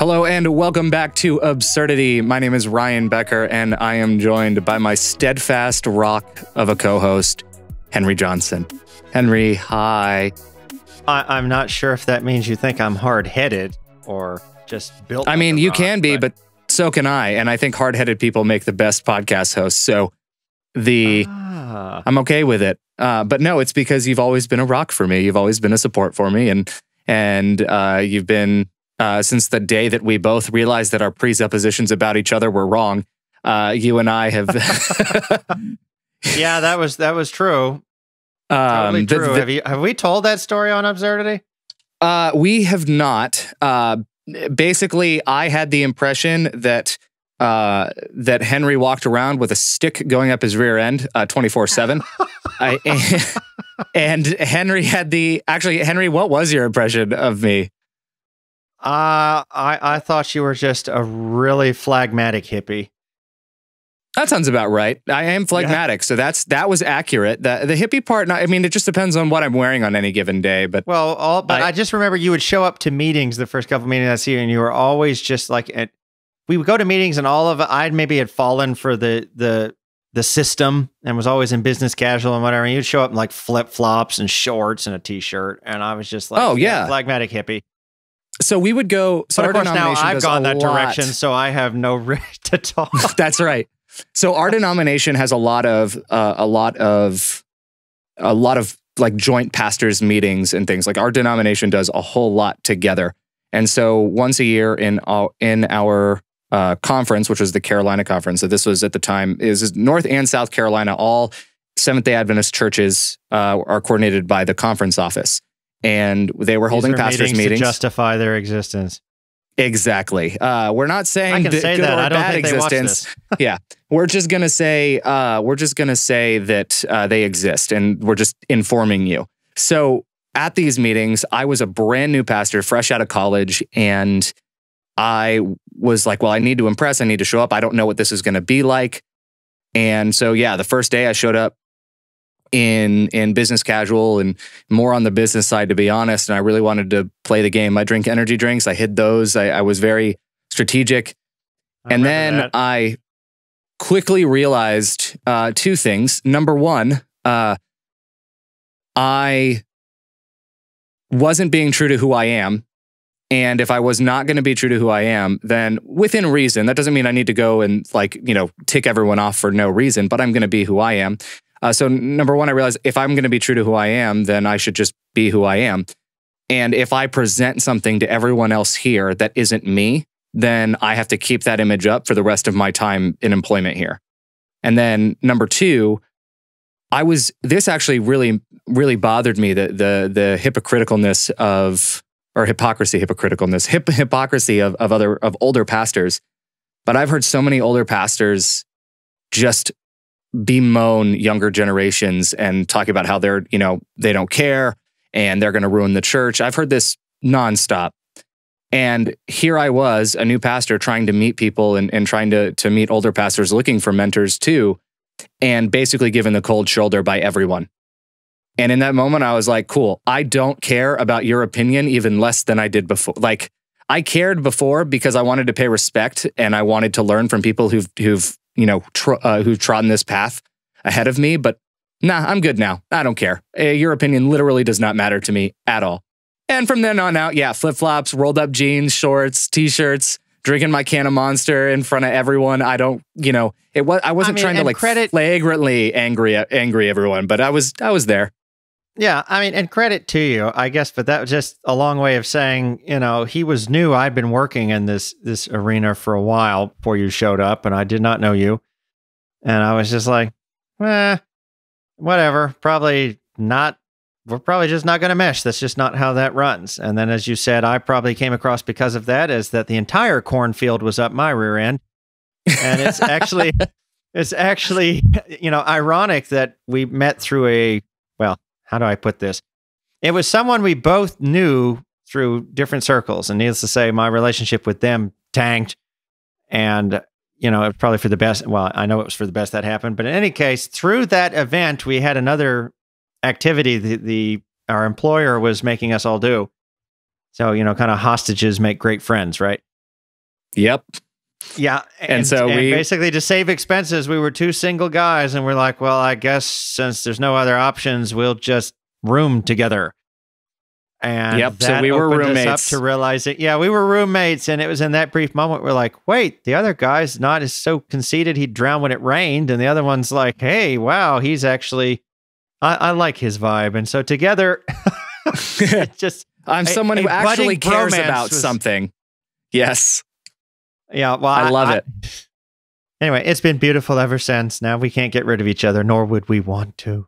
Hello and welcome back to Absurdity. My name is Ryan Becker, and I am joined by my steadfast rock of a co-host, Henry Johnson. Henry, hi. I'm not sure if that means you think I'm hard-headed or just built. I mean, you can be, but so can I. And I think hard-headed people make the best podcast hosts. So I'm okay with it. But no, it's because you've always been a rock for me. You've always been a support for me, and you've been. Since the day that we both realized that our presuppositions about each other were wrong, you and I have. Yeah, that was true. Totally true. Have we told that story on Absurdity? We have not. Basically, I had the impression that that Henry walked around with a stick going up his rear end 24/7. And Henry had Henry, what was your impression of me? I thought you were just a really phlegmatic hippie. That sounds about right. I am phlegmatic, so that was accurate. The hippie part, I mean, it just depends on what I'm wearing on any given day. But I just remember you would show up to meetings the first couple meetings I see you, and you were always just like, we would go to meetings, and all of it, I maybe had fallen for the system and was always in business casual and whatever. And you'd show up in like flip flops and shorts and a t-shirt, and I was just like, phlegmatic hippie. So we would go. So but of course, now I've gone that direction, so I have no right to talk. That's right. So our denomination has a lot of like joint pastors meetings and things. Like our denomination does a whole lot together. And so once a year in our conference, which was the Carolina conference, so this was at the time is North and South Carolina. All Seventh-day Adventist churches are coordinated by the conference office. And they were holding pastors' meetings to justify their existence. Exactly. We're not saying I can say good that. or I don't bad think existence. Yeah, we're just gonna say that they exist, and we're just informing you. So at these meetings, I was a brand new pastor, fresh out of college, and I was like, "Well, I need to impress. I need to show up. I don't know what this is going to be like." And so, yeah, the first day I showed up in business casual and more on the business side, to be honest. And I really wanted to play the game. I drink energy drinks. I hid those. I was very strategic. And then I quickly realized two things. Number one, I wasn't being true to who I am. And if I was not going to be true to who I am, then within reason, that doesn't mean I need to go and tick everyone off for no reason, but I'm going to be who I am. So number one, I realized if I'm going to be true to who I am, then I should just be who I am. And if I present something to everyone else here that isn't me, then I have to keep that image up for the rest of my time in employment here. And then number two, this actually really, really bothered me, the hypocriticalness of older pastors. But I've heard so many older pastors just bemoan younger generations and talk about how they don't care and they're going to ruin the church. I've heard this nonstop. And here I was, a new pastor trying to meet people and trying to meet older pastors looking for mentors too, and basically given the cold shoulder by everyone. And in that moment, I was like, cool, I don't care about your opinion even less than I did before. Like, I cared before because I wanted to pay respect and I wanted to learn from people who've trodden this path ahead of me. But nah, I'm good now. I don't care. Your opinion literally does not matter to me at all. And from then on out, yeah, flip-flops, rolled up jeans, shorts, t-shirts, drinking my can of Monster in front of everyone. I wasn't trying to flagrantly angry everyone, but I was there. Yeah, I mean, and credit to you, I guess, but that was just a long way of saying, he was new. I'd been working in this arena for a while before you showed up, and I did not know you. And I was just like, whatever, probably not. We're probably just not going to mesh. That's just not how that runs. And then, as you said, I probably came across because of that is that the entire cornfield was up my rear end. And it's actually, ironic that we met through how do I put this? It was someone we both knew through different circles. And needless to say, my relationship with them tanked. And, it was probably for the best. Well, I know it was for the best that happened. But in any case, through that event, we had another activity our employer was making us all do. So, kind of hostages make great friends, right? Yep. Yeah. And so we basically, to save expenses, we were two single guys, and we're like, well, I guess since there's no other options, we'll just room together. And yep. that So we were opened roommates. us up to realize that, yeah, we were roommates. And it was in that brief moment we're like, wait, the other guy's not as so conceited he'd drown when it rained. And the other one's like, hey, wow, he's actually, I like his vibe. And so together, it's just, I'm someone who actually cares about something. Yes. Yeah. Well, I love it. Anyway, it's been beautiful ever since. Now we can't get rid of each other, nor would we want to.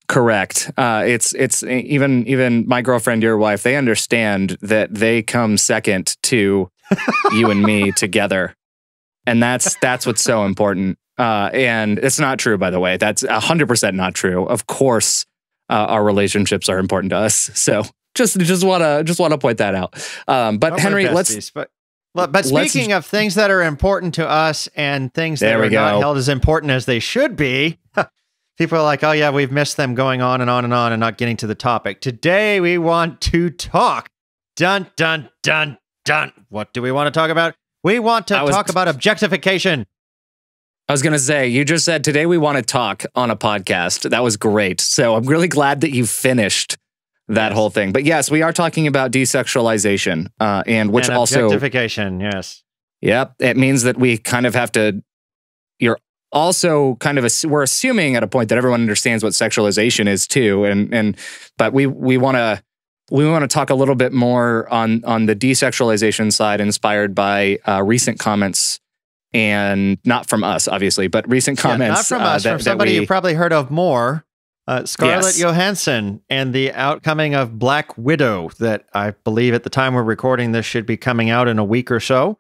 Correct. It's even my girlfriend, your wife, they understand that they come second to you and me together. And that's what's so important. And it's not true, by the way. That's 100% not true. Of course, our relationships are important to us. So just want to point that out. But Henry, But speaking of things that are important to us and things that are not held as important as they should be, people are like, oh yeah, we've missed them going on and on and on and not getting to the topic. Today we want to talk. Dun, dun, dun, dun. What do we want to talk about? We want to talk about objectification. I was going to say, you just said today we want to talk on a podcast. That was great. So I'm really glad that you finished that whole thing. But yes, we are talking about desexualization, and also objectification. Yes. Yep. It means that we kind of have to. You're also kind of we're assuming at a point that everyone understands what sexualization is too, but we want to talk a little bit more on the desexualization side, inspired by recent comments, and not from us, obviously, but recent comments. Not from us, from somebody you probably heard of more. Scarlett Johanssen and the outcoming of Black Widow, that I believe at the time we're recording this should be coming out in a week or so.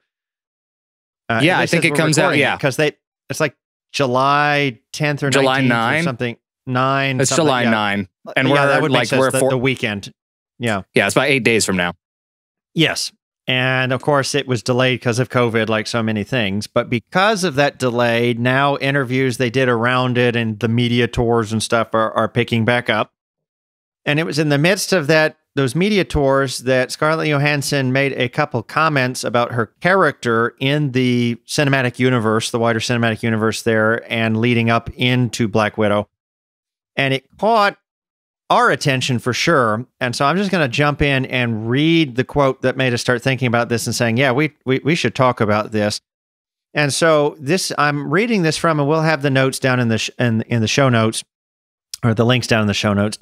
I think it comes out. Yeah, because it's like July 10th or July 9th or something. 9. It's July 9, and that would make sense, the weekend. Yeah, it's about 8 days from now. Yes. And of course, it was delayed because of COVID, like so many things. But because of that delay, now interviews they did around it and the media tours and stuff are picking back up. And it was in the midst of those media tours that Scarlett Johansson made a couple comments about her character in the cinematic universe, the wider cinematic universe there, and leading up into Black Widow. And it caught our attention for sure. And so I'm just going to jump in and read the quote that made us start thinking about this and saying, yeah, we should talk about this. And so I'm reading this from, and we'll have the notes down in the show notes, or the links down in the show notes.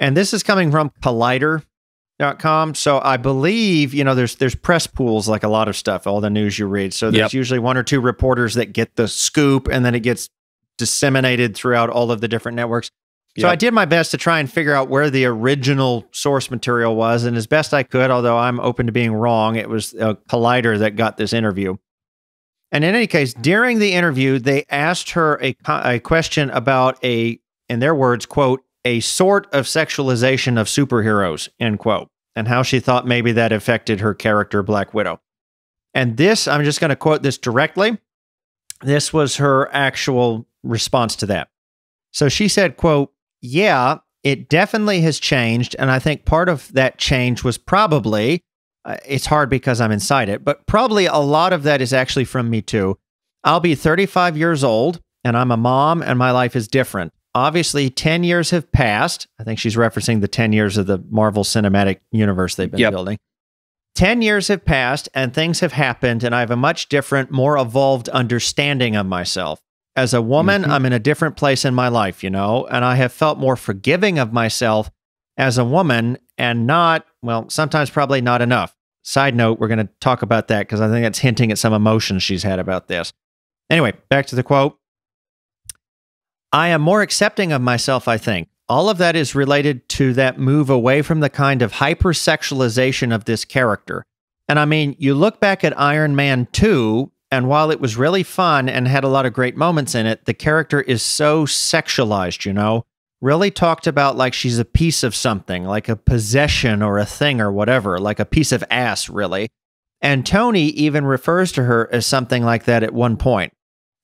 And this is coming from collider.com. So I believe, there's press pools, like a lot of stuff, all the news you read. So there's usually one or two reporters that get the scoop, and then it gets disseminated throughout all of the different networks. So I did my best to try and figure out where the original source material was, and as best I could, although I'm open to being wrong, it was Collider that got this interview. And in any case, during the interview, they asked her a question about in their words, quote, a sort of sexualization of superheroes, end quote, and how she thought maybe that affected her character, Black Widow. And this, I'm just going to quote this directly. This was her actual response to that. So she said, quote, yeah, it definitely has changed. And I think part of that change was probably, it's hard because I'm inside it, but probably a lot of that is actually from me too. I'll be 35 years old and I'm a mom and my life is different. Obviously, 10 years have passed. I think she's referencing the 10 years of the Marvel Cinematic Universe they've been building. 10 years have passed and things have happened, and I have a much different, more evolved understanding of myself. As a woman, I'm in a different place in my life, and I have felt more forgiving of myself as a woman, and sometimes probably not enough. Side note, we're going to talk about that because I think that's hinting at some emotions she's had about this. Anyway, back to the quote. I am more accepting of myself, I think. All of that is related to that move away from the kind of hypersexualization of this character. And I mean, you look back at Iron Man 2, and while it was really fun and had a lot of great moments in it, the character is so sexualized, really talked about like she's a piece of something, like a possession or a thing or whatever, like a piece of ass, really. And Tony even refers to her as something like that at one point.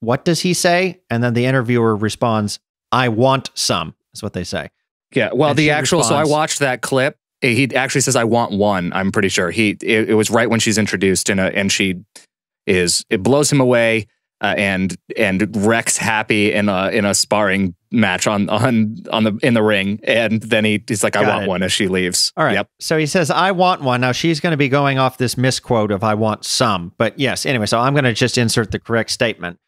What does he say? And then the interviewer responds, I want some, is what they say. Yeah, well, so I watched that clip. He actually says, I want one, I'm pretty sure. It was right when she's introduced, and she it blows him away and wrecks Happy in a sparring match in the ring, and then he's like, I want one as she leaves. All right. Yep. So he says, I want one. Now she's going to be going off this misquote of I want some, but yes. Anyway, so I'm going to just insert the correct statement.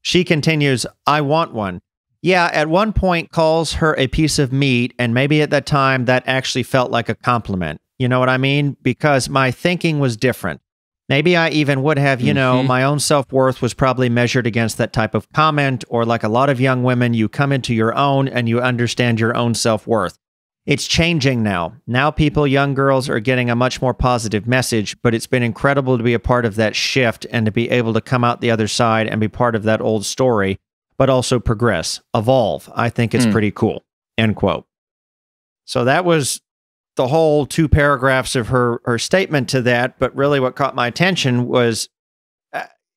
She continues, I want one. Yeah, at one point calls her a piece of meat, and maybe at that time that actually felt like a compliment. You know what I mean? Because my thinking was different. Maybe I even would have, my own self-worth was probably measured against that type of comment, or like a lot of young women, you come into your own and you understand your own self-worth. It's changing now. Now people, young girls, are getting a much more positive message, but it's been incredible to be a part of that shift and to be able to come out the other side and be part of that old story, but also progress, evolve. I think it's pretty cool, end quote. So that was the whole 2 paragraphs of her statement to that. But really what caught my attention was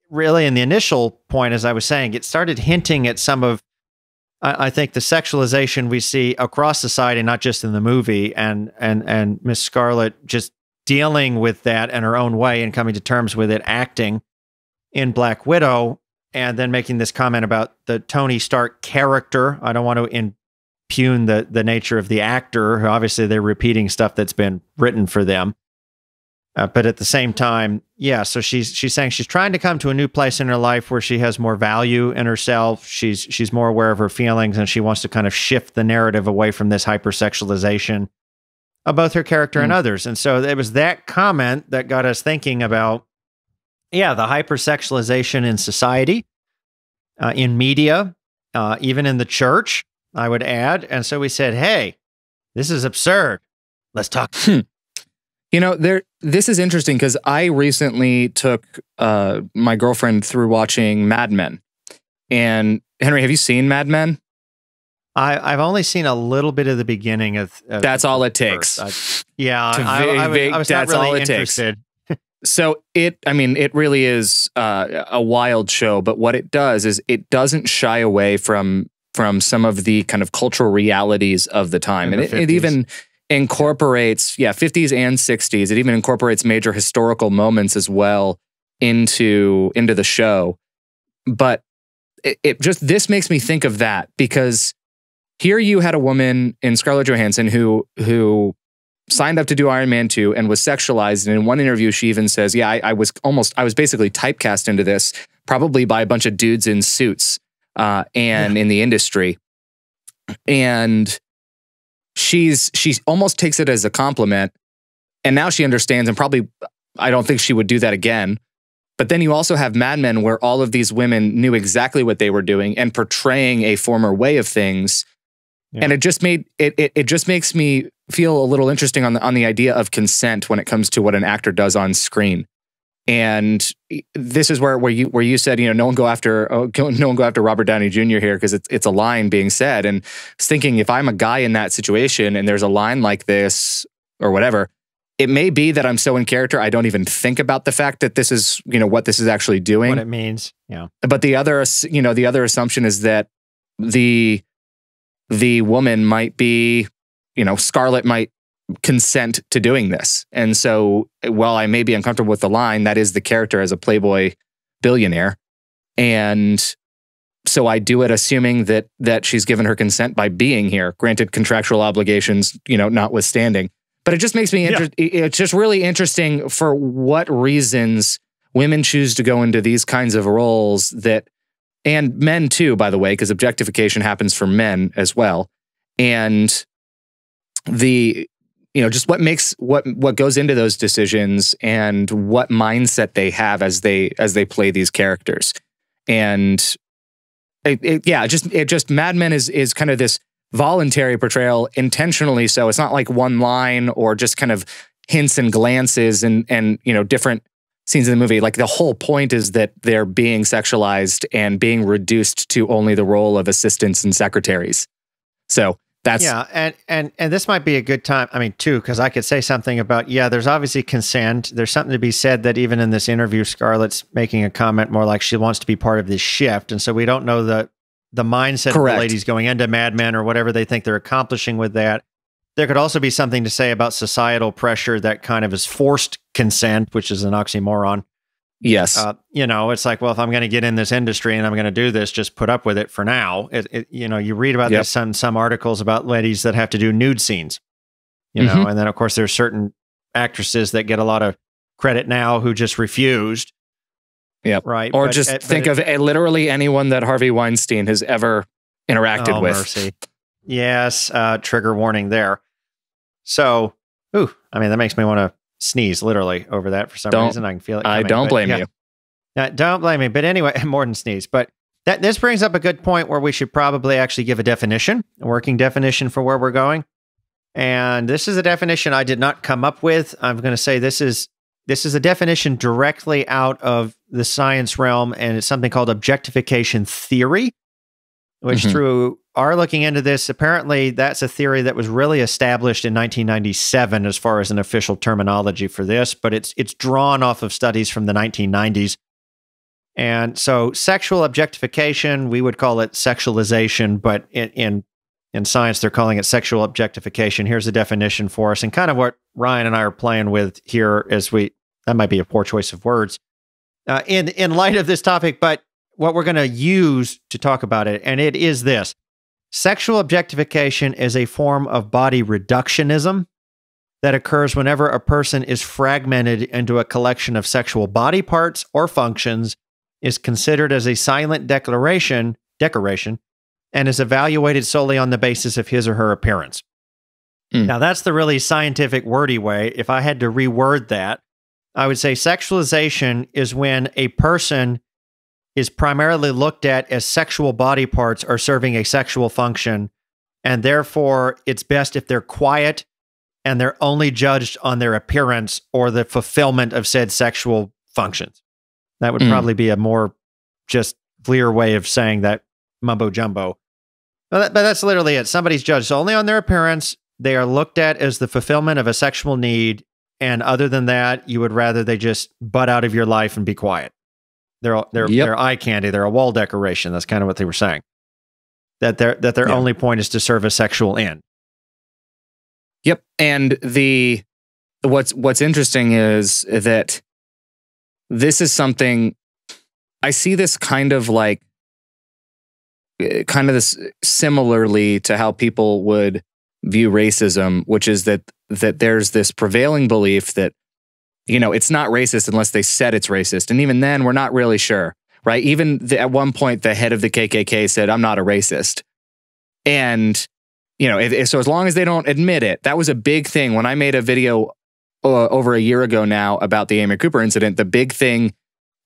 really in the initial point, as I was saying, it started hinting at some of, I think, the sexualization we see across society, not just in the movie, and Miss Scarlett just dealing with that in her own way and coming to terms with it, acting in Black Widow, and then making this comment about the Tony Stark character. I don't want to impugn the nature of the actor. Obviously, they're repeating stuff that's been written for them. But at the same time, yeah, so she's saying she's trying to come to a new place in her life where she has more value in herself. She's more aware of her feelings, and she wants to kind of shift the narrative away from this hypersexualization of both her character and others. And so it was that comment that got us thinking about, yeah, the hypersexualization in society, in media, even in the church, I would add. And so we said, hey, this is absurd. Let's talk. This is interesting because I recently took my girlfriend through watching Mad Men. And Henry, have you seen Mad Men? I've only seen a little bit of the beginning of that's all it takes. I was not really interested. So it really is a wild show, but what it does is it doesn't shy away from some of the kind of cultural realities of the time. And it even incorporates, 50s and 60s. It even incorporates major historical moments as well into the show. But this makes me think of that, because here you had a woman in Scarlett Johansson who signed up to do Iron Man 2 and was sexualized. And in one interview, she even says, I was basically typecast into this, probably by a bunch of dudes in suits and in the industry. And she almost takes it as a compliment. And now she understands, and probably, I don't think she would do that again. But then you also have Mad Men, where all of these women knew exactly what they were doing and portraying a former way of things. Yeah. And it just makes me feel a little interesting on the idea of consent when it comes to what an actor does on screen. And this is where you said, no one go after Robert Downey Jr. here, because it's a line being said. And I was thinking, if I'm a guy in that situation and there's a line like this or whatever, it may be that I'm so in character I don't even think about the fact that this is what this is actually doing, what it means. Yeah. But the other assumption is that the woman might be, Scarlett might consent to doing this. And so while I may be uncomfortable with the line, that is the character as a Playboy billionaire. And so I do it assuming that she's given her consent by being here, granted contractual obligations, notwithstanding. But it just makes me It's just really interesting for what reasons women choose to go into these kinds of roles, and men too, by the way, because objectification happens for men as well. And just what goes into those decisions and what mindset they have as they play these characters. And Mad Men is kind of this voluntary portrayal, intentionally so. It's not like one line or just kind of hints and glances and different scenes in the movie. Like, the whole point is that they're being sexualized and being reduced to only the role of assistants and secretaries. So that's... Yeah, and this might be a good time, too, because I could say something about, there's obviously consent. There's something to be said that even in this interview, Scarlett's making a comment more like she wants to be part of this shift. And so we don't know the mindset of the ladies going into Mad Men or whatever they think they're accomplishing with that. There could also be something to say about societal pressure that kind of is forced consent, which is an oxymoron. Yes. It's like, well, if I'm going to get in this industry and I'm going to do this, just put up with it for now. You read about this in some articles about ladies that have to do nude scenes, and then of course there's certain actresses that get a lot of credit now who just refused. Yep. Right. Or think of literally anyone that Harvey Weinstein has ever interacted with. Mercy. Yes. Trigger warning there. So, that makes me want to sneeze literally over that for some reason. I can feel it coming. I don't blame you. Don't blame me. But anyway, more than sneeze. But this brings up a good point where we should probably actually give a definition, a working definition for where we're going. And this is a definition I did not come up with. I'm going to say this is a definition directly out of the science realm, and it's something called objectification theory, which through our looking into this, apparently that's a theory that was really established in 1997 as far as an official terminology for this, but it's drawn off of studies from the 1990s. And so sexual objectification, we would call it sexualization, but in science, they're calling it sexual objectification. Here's the definition for us, and kind of what Ryan and I are playing with here that might be a poor choice of words in light of this topic, but what we're going to use to talk about it, and it is this. Sexual objectification is a form of body reductionism that occurs whenever a person is fragmented into a collection of sexual body parts or functions, is considered as a silent decoration, and is evaluated solely on the basis of his or her appearance. Now, that's the really scientific, wordy way. If I had to reword that, I would say sexualization is when a person is primarily looked at as sexual body parts are serving a sexual function, and therefore it's best if they're quiet and they're only judged on their appearance or the fulfillment of said sexual functions. That would probably be a more just clear way of saying that mumbo jumbo. But that's literally it. Somebody's judged only on their appearance. They are looked at as the fulfillment of a sexual need. And other than that, you would rather they just butt out of your life and be quiet. They're eye candy. They're a wall decoration. That's kind of what they were saying. That their only point is to serve a sexual end. Yep. And what's interesting is that this is something I see this kind of this similarly to how people would view racism, which is that there's this prevailing belief that, it's not racist unless they said it's racist. And even then, we're not really sure, right? Even at one point, the head of the KKK said, "I'm not a racist." And, so as long as they don't admit it, that was a big thing. When I made a video over a year ago now about the Amy Cooper incident, the big thing,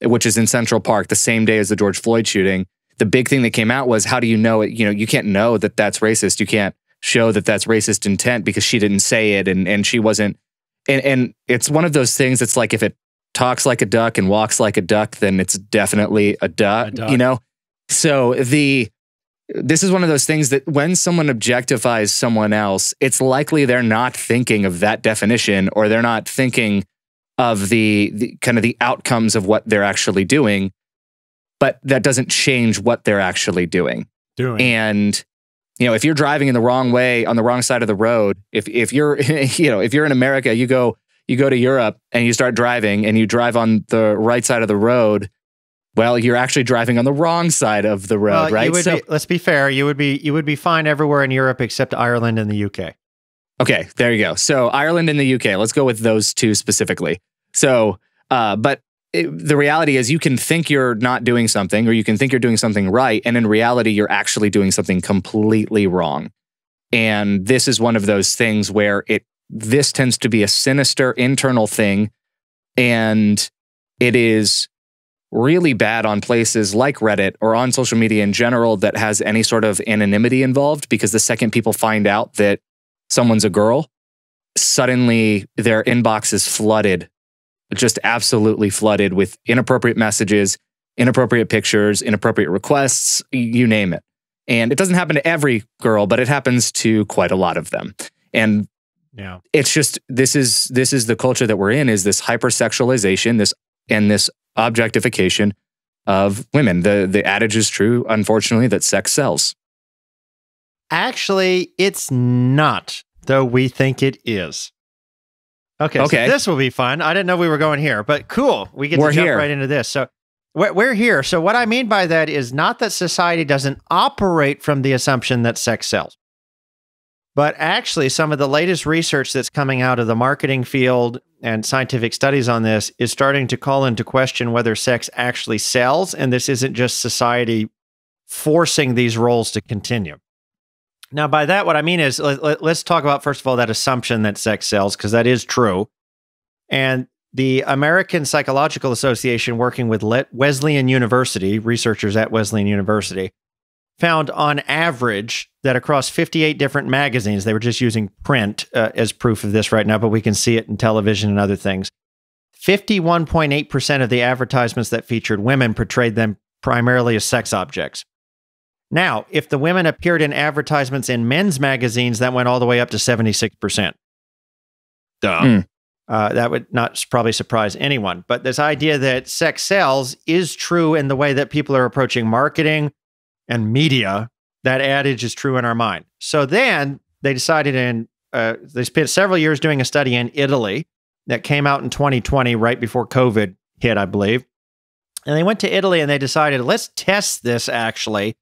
which is in Central Park, the same day as the George Floyd shooting, the big thing that came out was, how do you know it? You can't know that that's racist. You can't show that that's racist intent because she didn't say it and she wasn't. And it's one of those things that's like, if it talks like a duck and walks like a duck, then it's definitely a duck. So this is one of those things that when someone objectifies someone else, it's likely they're not thinking of that definition, or they're not thinking of the kind of the outcomes of what they're actually doing, but that doesn't change what they're actually doing. And if you're driving in the wrong way on the wrong side of the road, if you're if you're in America, you go to Europe and you start driving and you drive on the right side of the road, well, you're actually driving on the wrong side of the road, right? Let's be fair. You would be fine everywhere in Europe except Ireland and the UK. Okay, there you go. So Ireland and the UK, let's go with those two specifically. So, the reality is you can think you're not doing something, or you can think you're doing something right, and in reality, you're actually doing something completely wrong. And this is one of those things where this tends to be a sinister internal thing, and it is really bad on places like Reddit or on social media in general that has any sort of anonymity involved, because the second people find out that someone's a girl, suddenly their inbox is flooded, just absolutely flooded with inappropriate messages, inappropriate pictures, inappropriate requests, you name it. And it doesn't happen to every girl, but it happens to quite a lot of them. And it's just, this is the culture that we're in, is this hypersexualization, this objectification of women. The adage is true, unfortunately, that sex sells. Actually, it's not, though we think it is. Okay, so this will be fun. I didn't know we were going here, but cool. We get to jump right into this. So we're here. So what I mean by that is not that society doesn't operate from the assumption that sex sells, but actually some of the latest research that's coming out of the marketing field and scientific studies on this is starting to call into question whether sex actually sells, and this isn't just society forcing these roles to continue. Now, by that, what I mean is, let's talk about, first of all, that assumption that sex sells, because that is true. And the American Psychological Association, working with Wesleyan University, researchers at Wesleyan University, found on average that across 58 different magazines, they were just using print as proof of this right now, but we can see it in television and other things, 51.8% of the advertisements that featured women portrayed them primarily as sex objects. Now, if the women appeared in advertisements in men's magazines, that went all the way up to 76%. Duh. That would not probably surprise anyone. But this idea that sex sells is true in the way that people are approaching marketing and media. That adage is true in our mind. So then they decided they spent several years doing a study in Italy that came out in 2020, right before COVID hit, I believe. And they went to Italy and they decided, let's test this actually,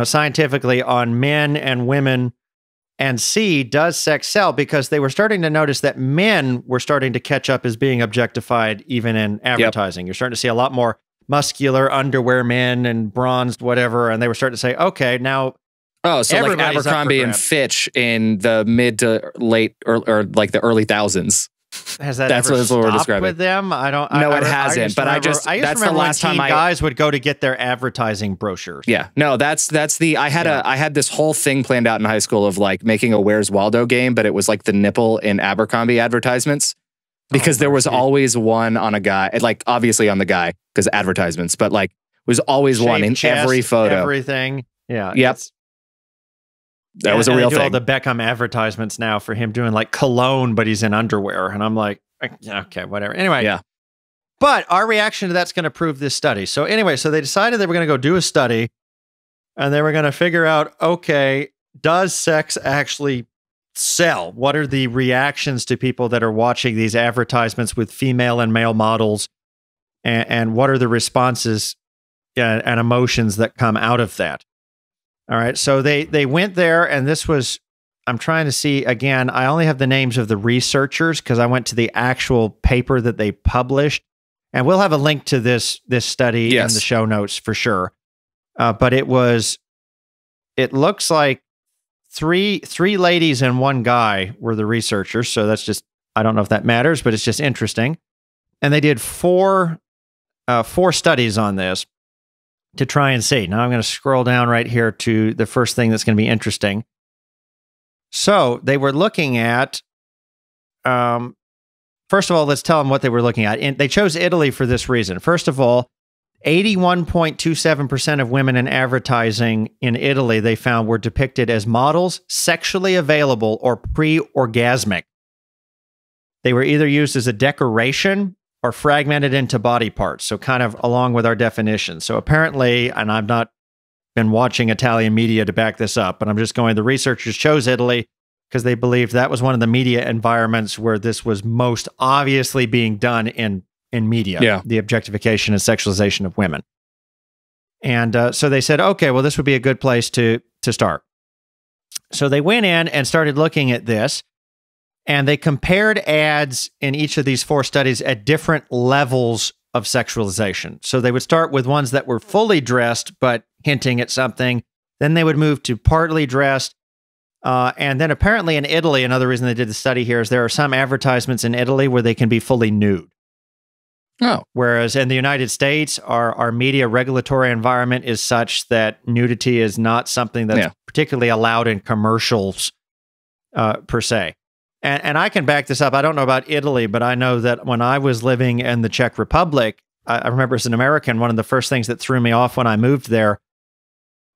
scientifically on men and women and see, does sex sell? Because they were starting to notice that men were starting to catch up as being objectified even in advertising. You're starting to see a lot more muscular underwear men and bronzed whatever. And they were starting to say, okay, now... Oh, so like Abercrombie and Fitch in the mid to late or like the early thousands. Has that ever stopped with them? I don't. No, it hasn't. But I just that's the last time guys would go to get their advertising brochures. Yeah, no, that's the. I had this whole thing planned out in high school of like making a Where's Waldo game, but it was like the nipple in Abercrombie advertisements because there was always one on a guy, like obviously on the guy because advertisements, but like was always one in chest, every photo, everything. Yeah. Yep. That was a real thing. All the Beckham advertisements now for him doing like cologne, but he's in underwear. And I'm like, okay, whatever. Anyway. Yeah. But our reaction to that's going to prove this study. So anyway, so they decided they were going to go do a study and they were going to figure out, okay, does sex actually sell? What are the reactions to people that are watching these advertisements with female and male models? And what are the responses and emotions that come out of that? All right, so they went there, and this was, I'm trying to see, again, I only have the names of the researchers because I went to the actual paper that they published, and we'll have a link to this study in the show notes for sure. But it looks like three ladies and one guy were the researchers, so that's just, I don't know if that matters, but it's just interesting. And they did four studies on this to try and see. Now I'm going to scroll down right here to the first thing that's going to be interesting. So they were looking at, first of all, let's tell them what they were looking at. And they chose Italy for this reason. First of all, 81.27% of women in advertising in Italy, they found, were depicted as models, sexually available, or pre-orgasmic. They were either used as a decoration or fragmented into body parts, so kind of along with our definition. So apparently, and I've not been watching Italian media to back this up, but I'm just going, the researchers chose Italy because they believed that was one of the media environments where this was most obviously being done in media, the objectification and sexualization of women. And so they said, okay, well, this would be a good place to start. So they went in and started looking at this, and they compared ads in each of these four studies at different levels of sexualization. So they would start with ones that were fully dressed, but hinting at something. Then they would move to partly dressed. And then apparently in Italy, another reason they did the study here is there are some advertisements in Italy where they can be fully nude. Oh. Whereas in the United States, our media regulatory environment is such that nudity is not something that's particularly allowed in commercials per se. And I can back this up. I don't know about Italy, but I know that when I was living in the Czech Republic, I remember as an American, one of the first things that threw me off when I moved there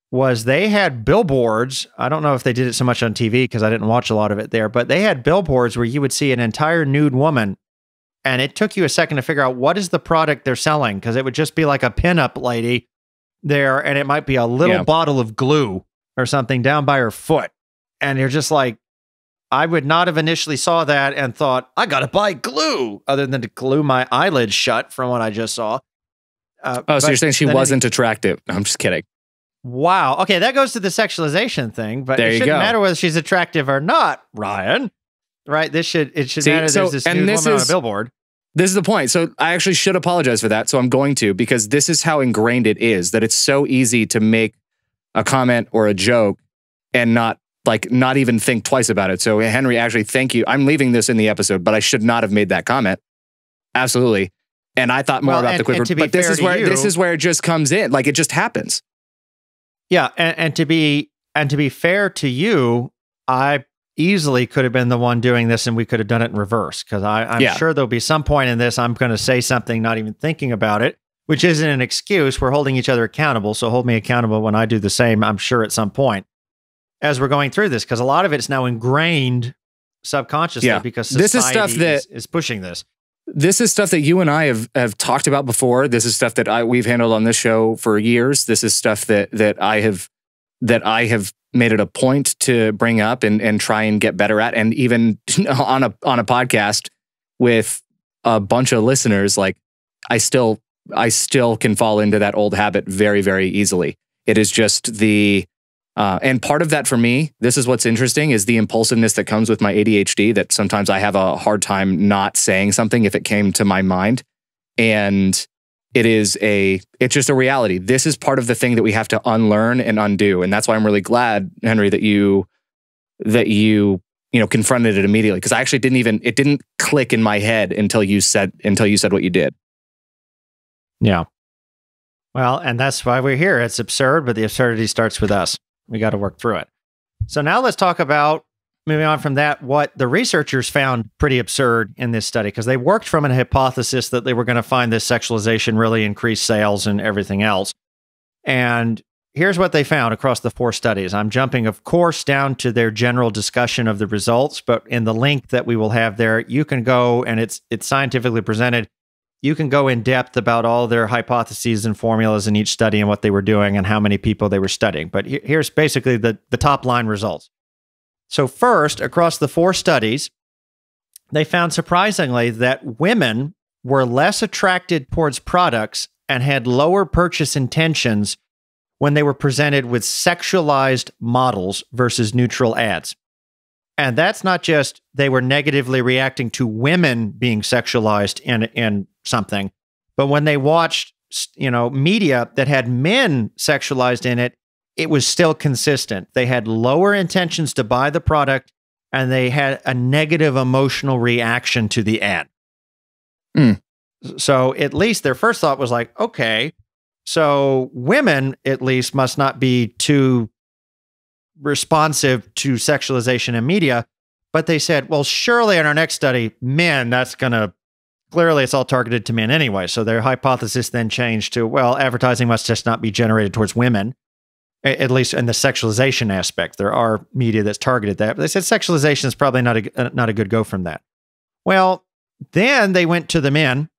was they had billboards. I don't know if they did it so much on TV because I didn't watch a lot of it there, but they had billboards where you would see an entire nude woman, and it took you a second to figure out what is the product they're selling, because it would just be like a pinup lady there, and it might be a little bottle of glue or something down by her foot. And you're just like, I would not have initially saw that and thought, I got to buy glue, other than to glue my eyelids shut from what I just saw. So you're saying she wasn't attractive? No, I'm just kidding. Wow. Okay, that goes to the sexualization thing, but it shouldn't matter whether she's attractive or not, Ryan. Right? It should matter. So, there's this nude woman on a billboard. This is the point. So I actually should apologize for that. So I'm going to, because this is how ingrained it is, that it's so easy to make a comment or a joke and not even think twice about it. So Henry, actually, thank you. I'm leaving this in the episode, but I should not have made that comment. Absolutely. And I thought more about the quick, but this is where it just comes in. Like, it just happens. Yeah. And to be fair to you, I easily could have been the one doing this, and we could have done it in reverse, because I'm sure there'll be some point in this I'm going to say something not even thinking about it, which isn't an excuse. We're holding each other accountable, so hold me accountable when I do the same, I'm sure, at some point as we're going through this, because a lot of it's now ingrained subconsciously because society this is stuff that is pushing this. This is stuff that you and I have talked about before. This is stuff that we've handled on this show for years. This is stuff that I have made it a point to bring up and try and get better at. And even on a podcast with a bunch of listeners, like, I still can fall into that old habit very, very easily. It is just and part of that for me, this is what's interesting, is the impulsiveness that comes with my ADHD, that sometimes I have a hard time not saying something if it came to my mind. And it's just a reality. This is part of the thing that we have to unlearn and undo. And that's why I'm really glad, Henry, that you confronted it immediately. Because I actually it didn't click in my head until you said what you did. Yeah. Well, and that's why we're here. It's absurd, but the absurdity starts with us. We got to work through it. So now let's talk about, moving on from that, what the researchers found pretty absurd in this study, because they worked from a hypothesis that they were going to find this sexualization really increased sales and everything else. And here's what they found across the 4 studies. I'm jumping, of course, down to their general discussion of the results, but in the link that we will have there, you can go, and it's scientifically presented. You can go in depth about all their hypotheses and formulas in each study and what they were doing and how many people they were studying. But here's basically the top line results. So first, across the 4 studies, they found surprisingly that women were less attracted towards products and had lower purchase intentions when they were presented with sexualized models versus neutral ads. And that's not just they were negatively reacting to women being sexualized in something, but when they watched, media that had men sexualized in it, it was still consistent. They had lower intentions to buy the product, and they had a negative emotional reaction to the ad. So at least their first thought was like, okay, so women at least must not be too responsive to sexualization in media. But they said, well, surely in our next study, men, clearly it's all targeted to men anyway. So their hypothesis then changed to, well, advertising must just not be generated towards women, at least in the sexualization aspect. There are media that's targeted that, but they said sexualization is probably not a good go from that. Well, then they went to the men,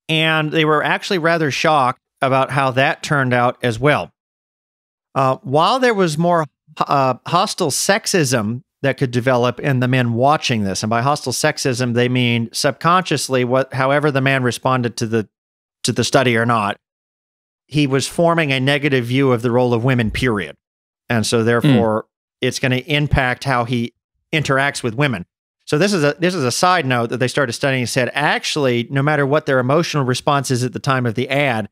and they were actually rather shocked about how that turned out as well. While there was more hostile sexism that could develop in the men watching this, and by hostile sexism they mean subconsciously, however the man responded to the study or not, he was forming a negative view of the role of women, period. And so therefore it's going to impact how he interacts with women. So this is a side note that they started studying and said, actually, no matter what their emotional response is at the time of the ad,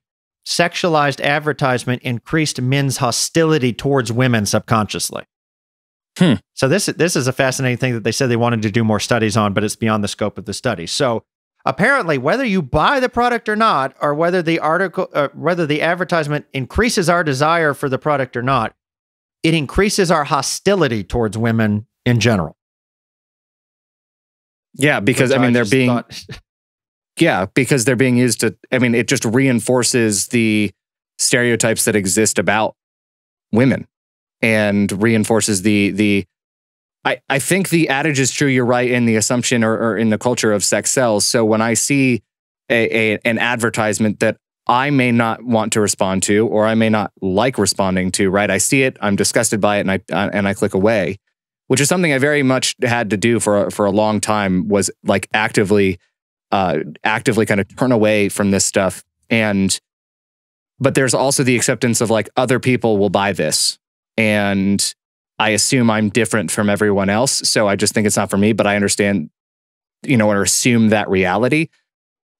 sexualized advertisement increased men's hostility towards women subconsciously. So this is a fascinating thing that they said they wanted to do more studies on, but it's beyond the scope of the study. So apparently, whether you buy the product or not, or whether the advertisement increases our desire for the product or not, it increases our hostility towards women in general. Yeah, because they're being because they're being used to, it just reinforces the stereotypes that exist about women, and reinforces I think the adage is true, you're right, in the assumption or in the culture of sex sells. So when I see an advertisement that I may not want to respond to, or I may not like responding to, right? I see it, I'm disgusted by it, and I click away. which is something I very much had to do for a long time, was like actively kind of turn away from this stuff. But there's also the acceptance of like other people will buy this, and I assume I'm different from everyone else. So I just think it's not for me, but I understand, or assume that reality.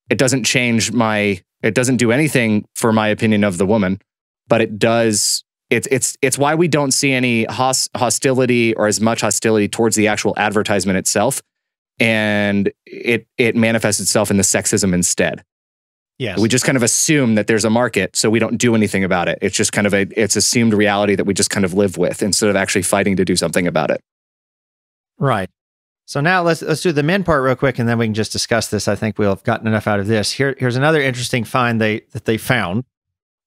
It doesn't it doesn't do anything for my opinion of the woman, but it does. It's why we don't see any hostility or as much hostility towards the actual advertisement itself. And it manifests itself in the sexism instead. Yes. We just kind of assume that there's a market, so we don't do anything about it. It's just kind of it's assumed reality that we just kind of live with instead of actually fighting to do something about it. Right. So now let's do the men part real quick, and then we can just discuss this. I think we'll have gotten enough out of this. Here's another interesting find that they found.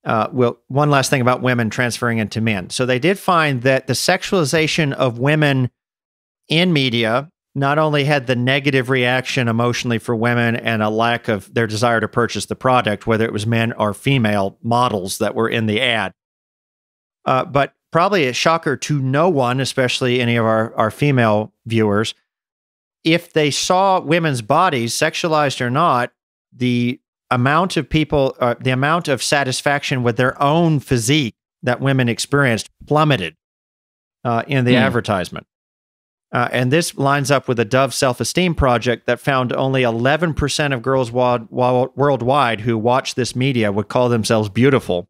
One last thing about women transferring into men. So they did find that the sexualization of women in media not only had the negative reaction emotionally for women and a lack of their desire to purchase the product, whether it was men or female models that were in the ad, but probably a shocker to no one, especially any of our female viewers, if they saw women's bodies, sexualized or not, the amount of people, the amount of satisfaction with their own physique that women experienced plummeted in the advertisement. And this lines up with a Dove Self-Esteem Project that found only 11% of girls worldwide who watch this media would call themselves beautiful.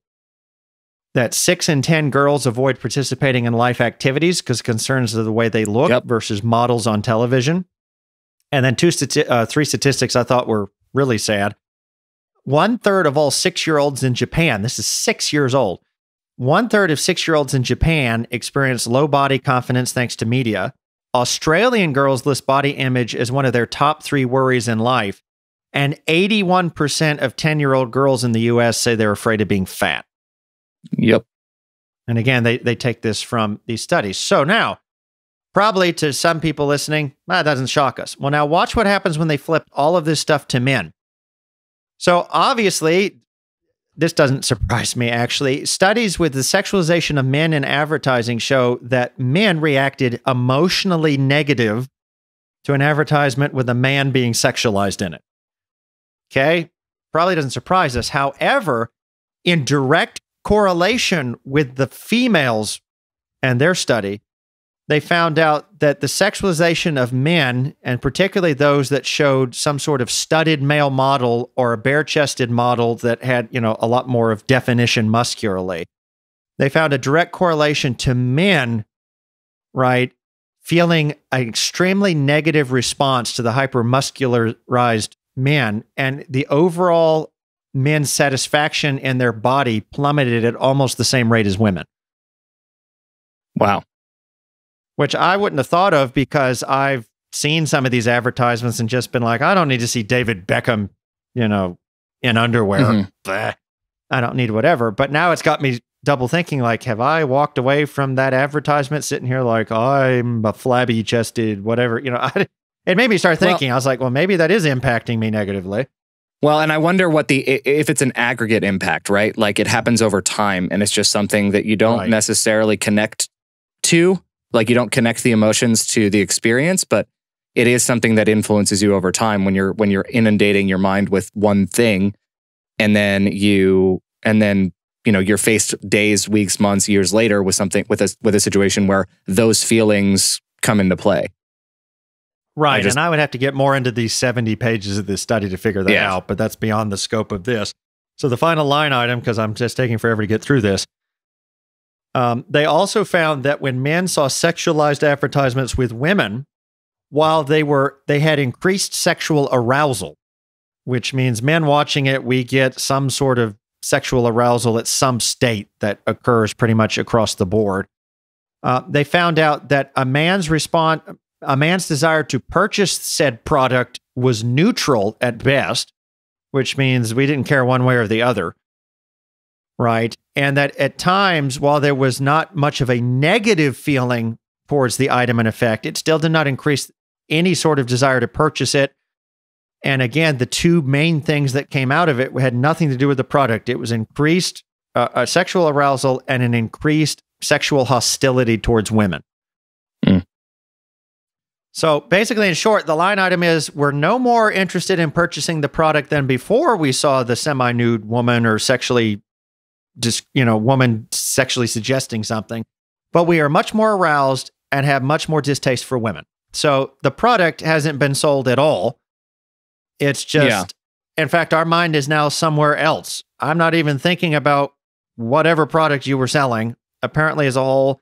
That 6 in 10 girls avoid participating in life activities because concerns of the way they look versus models on television. And then 3 statistics I thought were really sad. 1/3 of all 6-year-olds in Japan, this is 6 years old, 1/3 of 6-year-olds in Japan experience low body confidence thanks to media. Australian girls list body image as one of their top 3 worries in life. And 81% of 10-year-old girls in the US say they're afraid of being fat. Yep. And again, they take this from these studies. So now, probably to some people listening, that doesn't shock us. Well, now watch what happens when they flip all of this stuff to men. So obviously, this doesn't surprise me, actually. Studies with the sexualization of men in advertising show that men reacted emotionally negative to an advertisement with a man being sexualized in it. Okay? Probably doesn't surprise us. However, in direct correlation with the females and their study, they found out that the sexualization of men, and particularly those that showed some sort of studded male model or a bare-chested model that had, a lot more of definition muscularly, they found a direct correlation to men, right, feeling an extremely negative response to the hypermuscularized men, and the overall men's satisfaction in their body plummeted at almost the same rate as women. Wow. Which I wouldn't have thought of because I've seen some of these advertisements and just been like, I don't need to see David Beckham, in underwear. Bleh. I don't need whatever. But now it's got me double thinking, like, have I walked away from that advertisement sitting here like, I'm a flabby chested, whatever, it made me start thinking. I was like, well, maybe that is impacting me negatively. Well, and I wonder if it's an aggregate impact, right? Like it happens over time and it's just something that you don't necessarily connect to. Like you don't connect the emotions to the experience, but it is something that influences you over time when you're inundating your mind with one thing, and then you're faced days, weeks, months, years later with a situation where those feelings come into play. Right, and I would have to get more into these 70 pages of this study to figure that out, but that's beyond the scope of this. So the final line item, because I'm just taking forever to get through this, they also found that when men saw sexualized advertisements with women, while they had increased sexual arousal, which means men watching it, we get some sort of sexual arousal at some state that occurs pretty much across the board. They found out that a man's desire to purchase said product was neutral at best, which means we didn't care one way or the other. Right. And that at times, while there was not much of a negative feeling towards the item in effect, it still did not increase any sort of desire to purchase it. And again, the two main things that came out of it had nothing to do with the product. It was increased sexual arousal and an increased sexual hostility towards women. So basically, in short, the line item is we're no more interested in purchasing the product than before we saw the semi-nude woman or woman sexually suggesting something, but we are much more aroused and have much more distaste for women. So the product hasn't been sold at all. It's just, in fact, our mind is now somewhere else. I'm not even thinking about whatever product you were selling. Apparently, as a whole,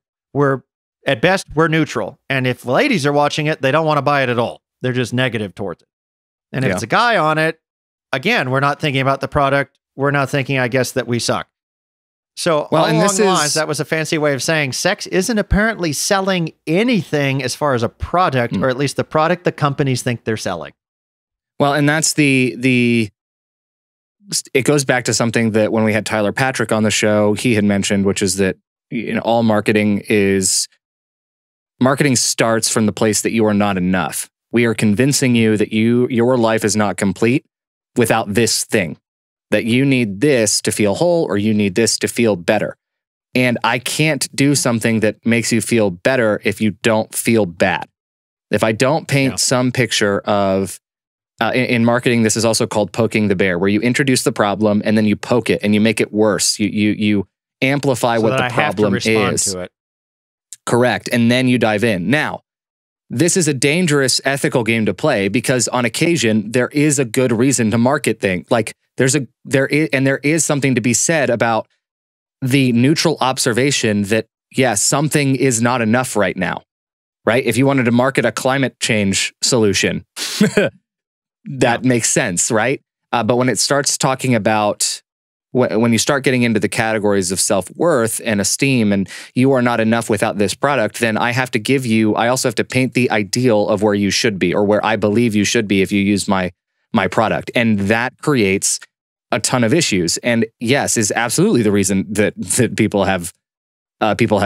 at best, we're neutral. And if ladies are watching it, they don't want to buy it at all. They're just negative towards it. And if it's a guy on it, again, we're not thinking about the product. We're not thinking, I guess, that we suck. So along the lines, that was a fancy way of saying sex isn't apparently selling anything as far as a product, or at least the product the companies think they're selling. Well, and that's it goes back to something that when we had Tyler Patrick on the show, he had mentioned, which is that all marketing starts from the place that you are not enough. We are convincing you that your life is not complete without this thing, that you need this to feel whole or you need this to feel better. And I can't do something that makes you feel better if you don't feel bad. If I don't paint some picture of, in marketing, this is also called poking the bear, where you introduce the problem and then you poke it and you make it worse. You amplify what the problem is. To it. Correct. And then you dive in. Now, this is a dangerous ethical game to play because on occasion, there is a good reason to market things. Like there is something to be said about the neutral observation that, something is not enough right now, right? If you wanted to market a climate change solution, that makes sense, right? But when it starts talking about, when you start getting into the categories of self-worth and esteem and you are not enough without this product, then I also have to paint the ideal of where you should be or where I believe you should be if you use my product. And that creates a ton of issues. And yes, is absolutely the reason that people have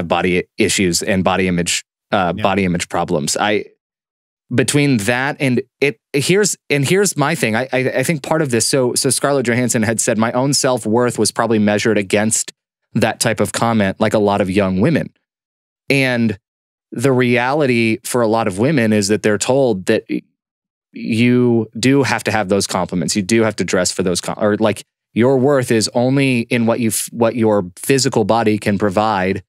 body issues and body image problems. Between that and here's my thing. I think part of this, so Scarlett Johansson had said my own self-worth was probably measured against that type of comment, like a lot of young women. And the reality for a lot of women is that they're told that you do have to have those compliments. You do have to dress for those, or like your worth is only in what your physical body can provide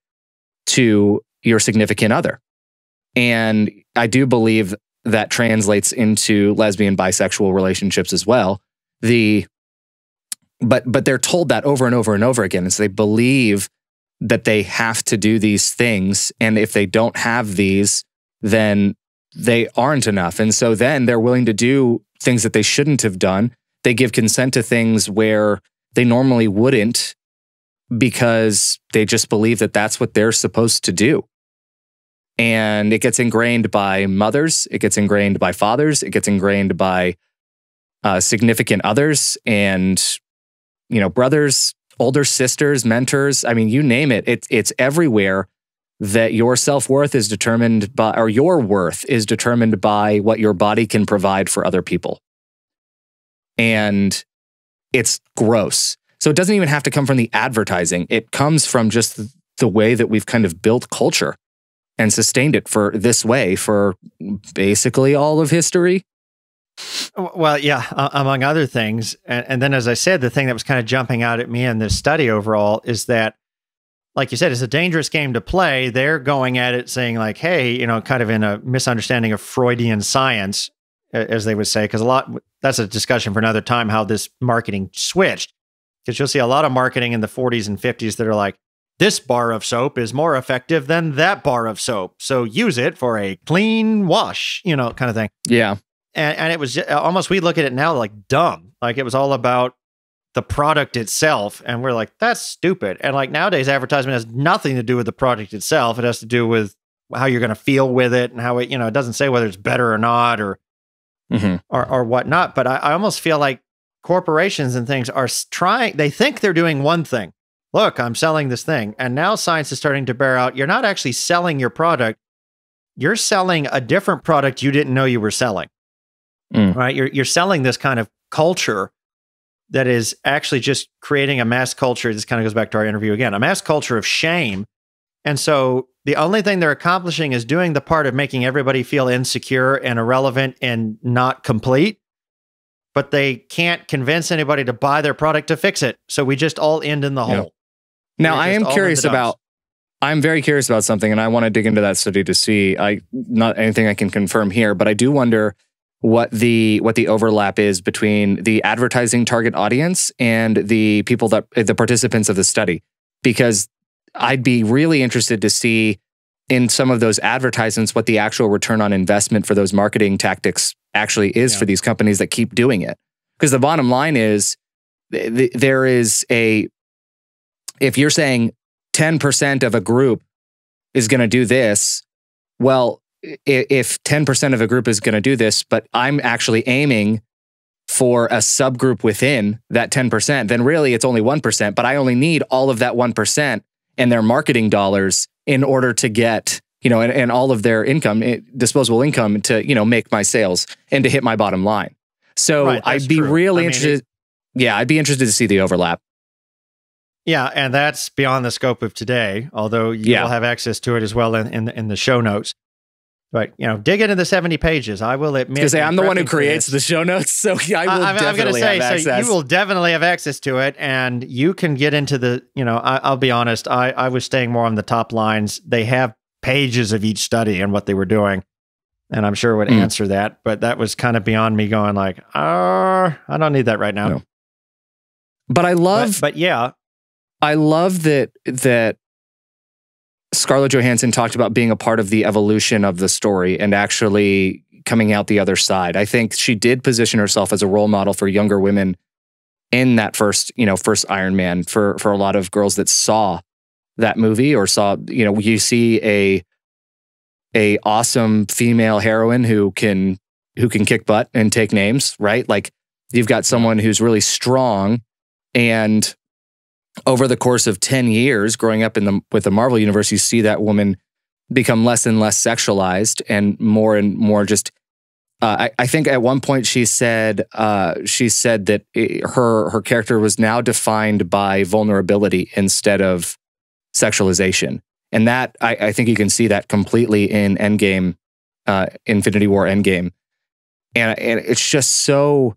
to your significant other. And I do believe that translates into lesbian, bisexual relationships as well. But they're told that over and over and over again. And so they believe that they have to do these things. And if they don't have these, then they aren't enough. And so then they're willing to do things that they shouldn't have done. They give consent to things where they normally wouldn't because they just believe that that's what they're supposed to do. And it gets ingrained by mothers, it gets ingrained by fathers, it gets ingrained by significant others and, brothers, older sisters, mentors. I mean, you name it. It's everywhere that your self-worth is determined by, or your worth is determined by what your body can provide for other people. And it's gross. So it doesn't even have to come from the advertising. It comes from just the way that we've kind of built culture and sustained it for this way for basically all of history. Well, yeah, among other things. And then, as I said, the thing that was kind of jumping out at me in this study overall is that, like you said, it's a dangerous game to play. They're going at it saying like, hey, kind of in a misunderstanding of Freudian science, as they would say, because that's a discussion for another time, how this marketing switched. Because you'll see a lot of marketing in the 40s and 50s that are like, this bar of soap is more effective than that bar of soap, so use it for a clean wash, kind of thing. Yeah. And it was just, almost, we look at it now like dumb. Like it was all about the product itself. And we're like, that's stupid. And like nowadays, advertisement has nothing to do with the product itself. It has to do with how you're going to feel with it and how it, it doesn't say whether it's better or not or whatnot. But I almost feel like corporations and things are they think they're doing one thing. Look, I'm selling this thing. And now science is starting to bear out. You're not actually selling your product. You're selling a different product you didn't know you were selling. Right? You're selling this kind of culture that is actually just creating a mass culture. This kind of goes back to our interview again, a mass culture of shame And so the only thing they're accomplishing is doing the part of making everybody feel insecure and irrelevant and not complete. But they can't convince anybody to buy their product to fix it. So we just all end in the hole. Now, I'm very curious about something, and I want to dig into that study to see. Not anything I can confirm here, but I do wonder what the overlap is between the advertising target audience and the people the participants of the study. Because I'd be really interested to see in some of those advertisements what the actual return on investment for those marketing tactics actually is for these companies that keep doing it. Because the bottom line is, there is if you're saying 10% of a group is going to do this, well, if 10% of a group is going to do this, but I'm actually aiming for a subgroup within that 10%, then really it's only 1%, but I only need all of that 1% and their marketing dollars in order to get, and all of their income, disposable income to, make my sales and to hit my bottom line. So I'd be really interested. I'd be interested to see the overlap. Yeah, and that's beyond the scope of today, although you will have access to it as well in the show notes. But, dig into the 70 pages. I will admit. Because I'm the one who creates the show notes, so I will definitely have access. So you will definitely have access to it, and you can get into the, I'll be honest, I was staying more on the top lines. They have pages of each study and what they were doing, and I'm sure it would answer that, but that was kind of beyond me going like, I don't need that right now. No. But I love... But yeah. I love that Scarlett Johansson talked about being a part of the evolution of the story and actually coming out the other side. I think she did position herself as a role model for younger women in that first Iron Man for a lot of girls that saw that movie or saw, you see a awesome female heroine who can kick butt and take names, right? Like you've got someone who's really strong, and over the course of 10 years growing up with the Marvel universe, you see that woman become less and less sexualized and more just, I think at one point she said that her character was now defined by vulnerability instead of sexualization. And that, I think you can see that completely in Endgame, Infinity War Endgame. And it's just so...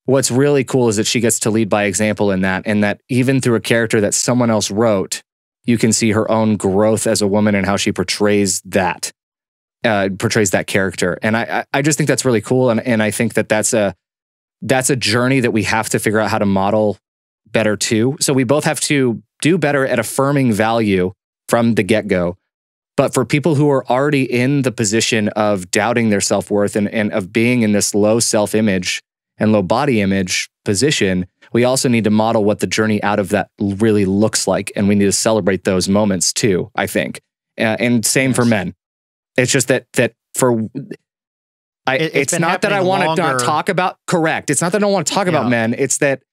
What's really cool is that she gets to lead by example in that, and that even through a character that someone else wrote, you can see her own growth as a woman and how she portrays that character. And I just think that's really cool. And I think that's a journey that we have to figure out how to model better too. So we both have to do better at affirming value from the get-go. But for people who are already in the position of doubting their self-worth and of being in this low self-image and low body image position, we also need to model what the journey out of that really looks like. And we need to celebrate those moments too, I think. And same for men. It's just that it's not that I want to not talk about, correct. It's not that I don't want to talk about men. It's that,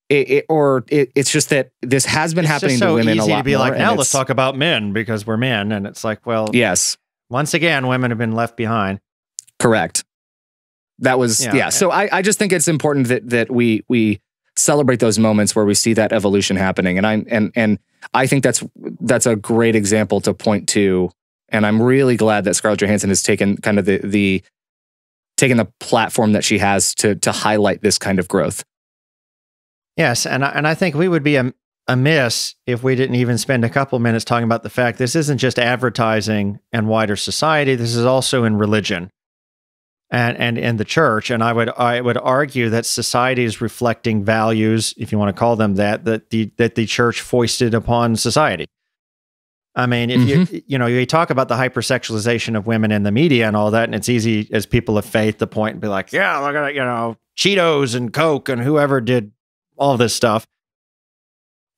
it's just that this has been happening to women a lot more. It's so easy to be like, now let's talk about men because we're men. And it's like, well, yes. Once again, women have been left behind. Correct. That was, So I just think it's important that we celebrate those moments where we see that evolution happening. And I think that's a great example to point to. And I'm really glad that Scarlett Johansson has taken kind of taken the platform that she has to highlight this kind of growth. Yes. And I think we would be amiss if we didn't even spend a couple minutes talking about the fact this isn't just advertising and wider society. This is also in religion. And in the church, and I would argue that society is reflecting values, if you want to call them that the church foisted upon society. I mean, if you talk about the hypersexualization of women in the media and all that, and it's easy as people of faith to point and be like, yeah, look at Cheetos and Coke and whoever did all this stuff.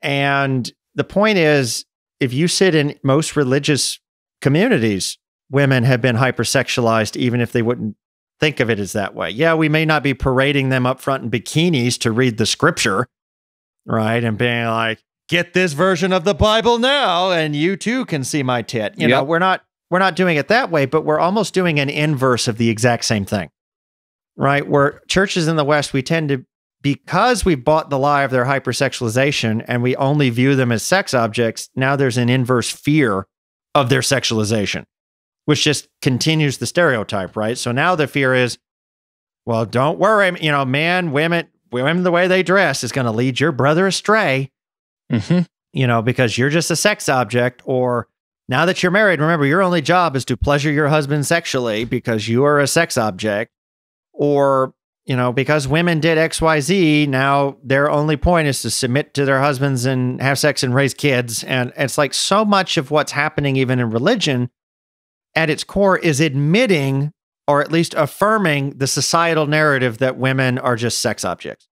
And the point is, if you sit in most religious communities, women have been hypersexualized, even if they wouldn't think of it as that way. Yeah, we may not be parading them up front in bikinis to read the scripture, right? And being like, get this version of the Bible now, and you too can see my tit. You know, we're not doing it that way, but we're almost doing an inverse of the exact same thing, right? Where churches in the West, we tend to because we bought the lie of their hypersexualization and we only view them as sex objects, now there's an inverse fear of their sexualization, which just continues the stereotype, right? So now the fear is, well, don't worry, men, women, the way they dress is going to lead your brother astray, because you're just a sex object. Or now that you're married, remember, your only job is to pleasure your husband sexually because you are a sex object. Or, because women did XYZ, now their only point is to submit to their husbands and have sex and raise kids. And it's like so much of what's happening, even in religion, at its core is admitting, or at least affirming, the societal narrative that women are just sex objects.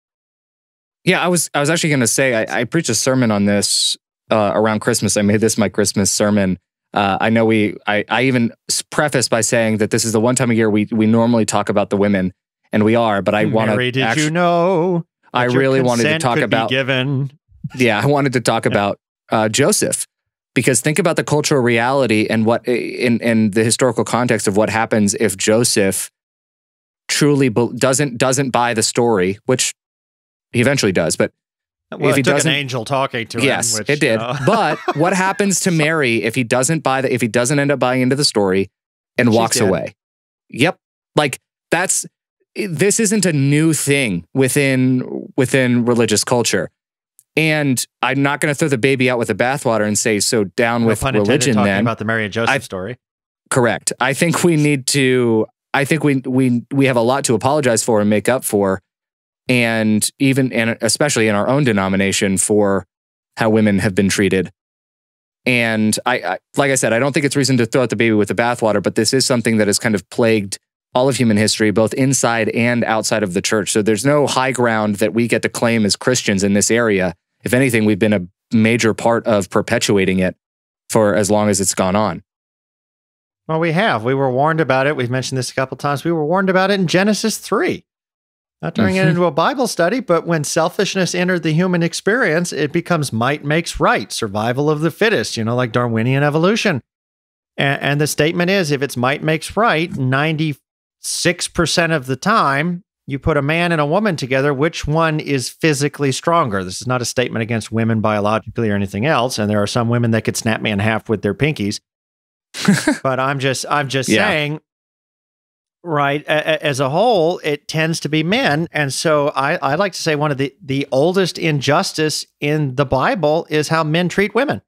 Yeah, I was actually going to say, I preached a sermon on this around Christmas. I made this my Christmas sermon. I know I even prefaced by saying that this is the one time a year we normally talk about the women, and we are, but I want to. Mary, did you know? I really wanted to talk about. Yeah, I wanted to talk about Joseph, because think about the cultural reality and what in the historical context of what happens if Joseph truly doesn't buy the story, which he eventually does, but. Well, if he doesn't, an angel talking to him. Yes, it did. But what happens to Mary if he doesn't if he doesn't end up buying into the story and walks away? Yep. Like this isn't a new thing within religious culture. And I'm not going to throw the baby out with the bathwater and say, so down with religion talking then. About the Mary and Joseph story. Correct. I think we need to, we have a lot to apologize for and make up for. And especially in our own denomination, for how women have been treated. And I like I said, I don't think it's reason to throw out the baby with the bathwater, but this is something that has kind of plagued all of human history, both inside and outside of the church. So there's no high ground that we get to claim as Christians in this area. If anything, we've been a major part of perpetuating it for as long as it's gone on. Well, we have. We were warned about it. We've mentioned this a couple of times. We were warned about it in Genesis 3. Not turning it into a Bible study, but when selfishness entered the human experience, it becomes might makes right, survival of the fittest, like Darwinian evolution. And the statement is, if it's might makes right, 96% of the time, you put a man and a woman together, which one is physically stronger? This is not a statement against women biologically or anything else. And there are some women that could snap me in half with their pinkies. But I'm just saying, right, as a whole, it tends to be men. And so I like to say one of the oldest injustice in the Bible is how men treat women.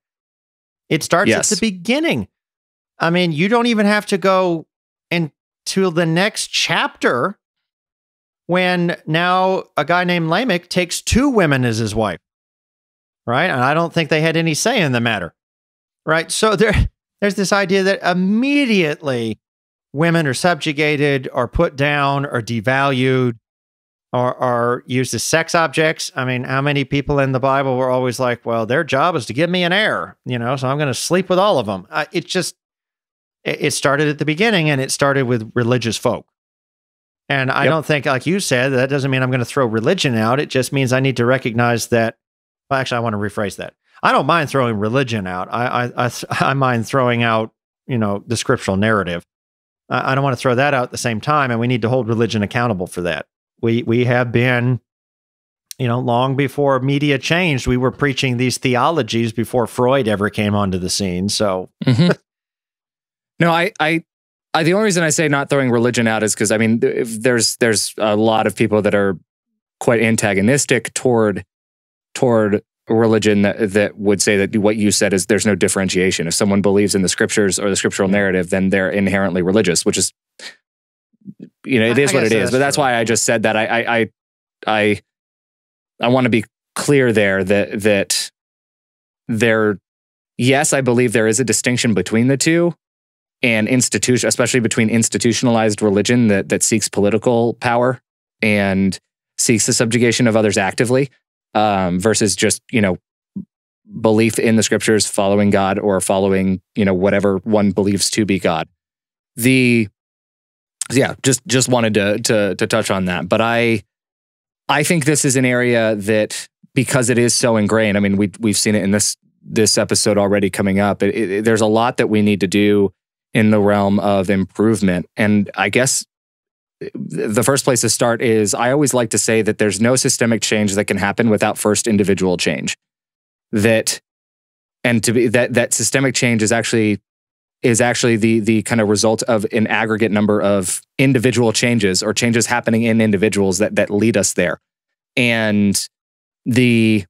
It starts at the beginning. I mean, you don't even have to go into the next chapter when now a guy named Lamech takes 2 women as his wife, right? And I don't think they had any say in the matter, right? So there's this idea that immediately women are subjugated or put down or devalued or are used as sex objects. I mean, how many people in the Bible were always like, well, their job is to give me an heir, so I'm going to sleep with all of them. It started at the beginning, and it started with religious folk. And I don't think, like you said, that doesn't mean I'm going to throw religion out. It just means I need to recognize that. Well, actually, I want to rephrase that. I don't mind throwing religion out. I mind throwing out, the scriptural narrative. I don't want to throw that out at the same time, and we need to hold religion accountable for that. We have been, long before media changed, we were preaching these theologies before Freud ever came onto the scene. So, No, I the only reason I say not throwing religion out is because there's a lot of people that are quite antagonistic toward religion that would say that what you said is there's no differentiation. If someone believes in the scriptures or the scriptural narrative, then they're inherently religious, which is, it is what it is. But that's why I just said that I want to be clear there that yes, I believe there is a distinction between the two, and especially between institutionalized religion that seeks political power and seeks the subjugation of others actively. Versus just, belief in the scriptures, following God or following, whatever one believes to be God. Just wanted to touch on that. But I think this is an area that, because it is so ingrained, we've seen it in this episode already coming up. There's a lot that we need to do in the realm of improvement. And I guess the first place to start is I always like to say that there's no systemic change that can happen without first individual change. That systemic change is actually the kind of result of an aggregate number of individual changes or changes happening in individuals that lead us there. And this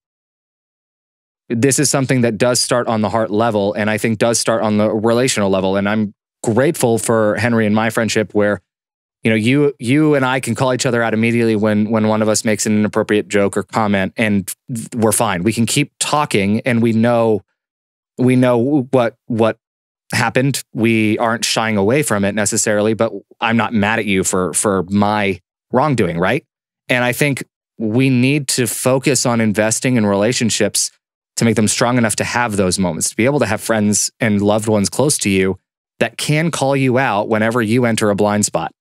is something that does start on the heart level, and I think does start on the relational level. And I'm grateful for Henry and my friendship where, you and I can call each other out immediately when one of us makes an inappropriate joke or comment, and we're fine. We can keep talking, and we know what happened. We aren't shying away from it necessarily, but I'm not mad at you for my wrongdoing, right? And I think we need to focus on investing in relationships to make them strong enough to have those moments, to be able to have friends and loved ones close to you that can call you out whenever you enter a blind spot.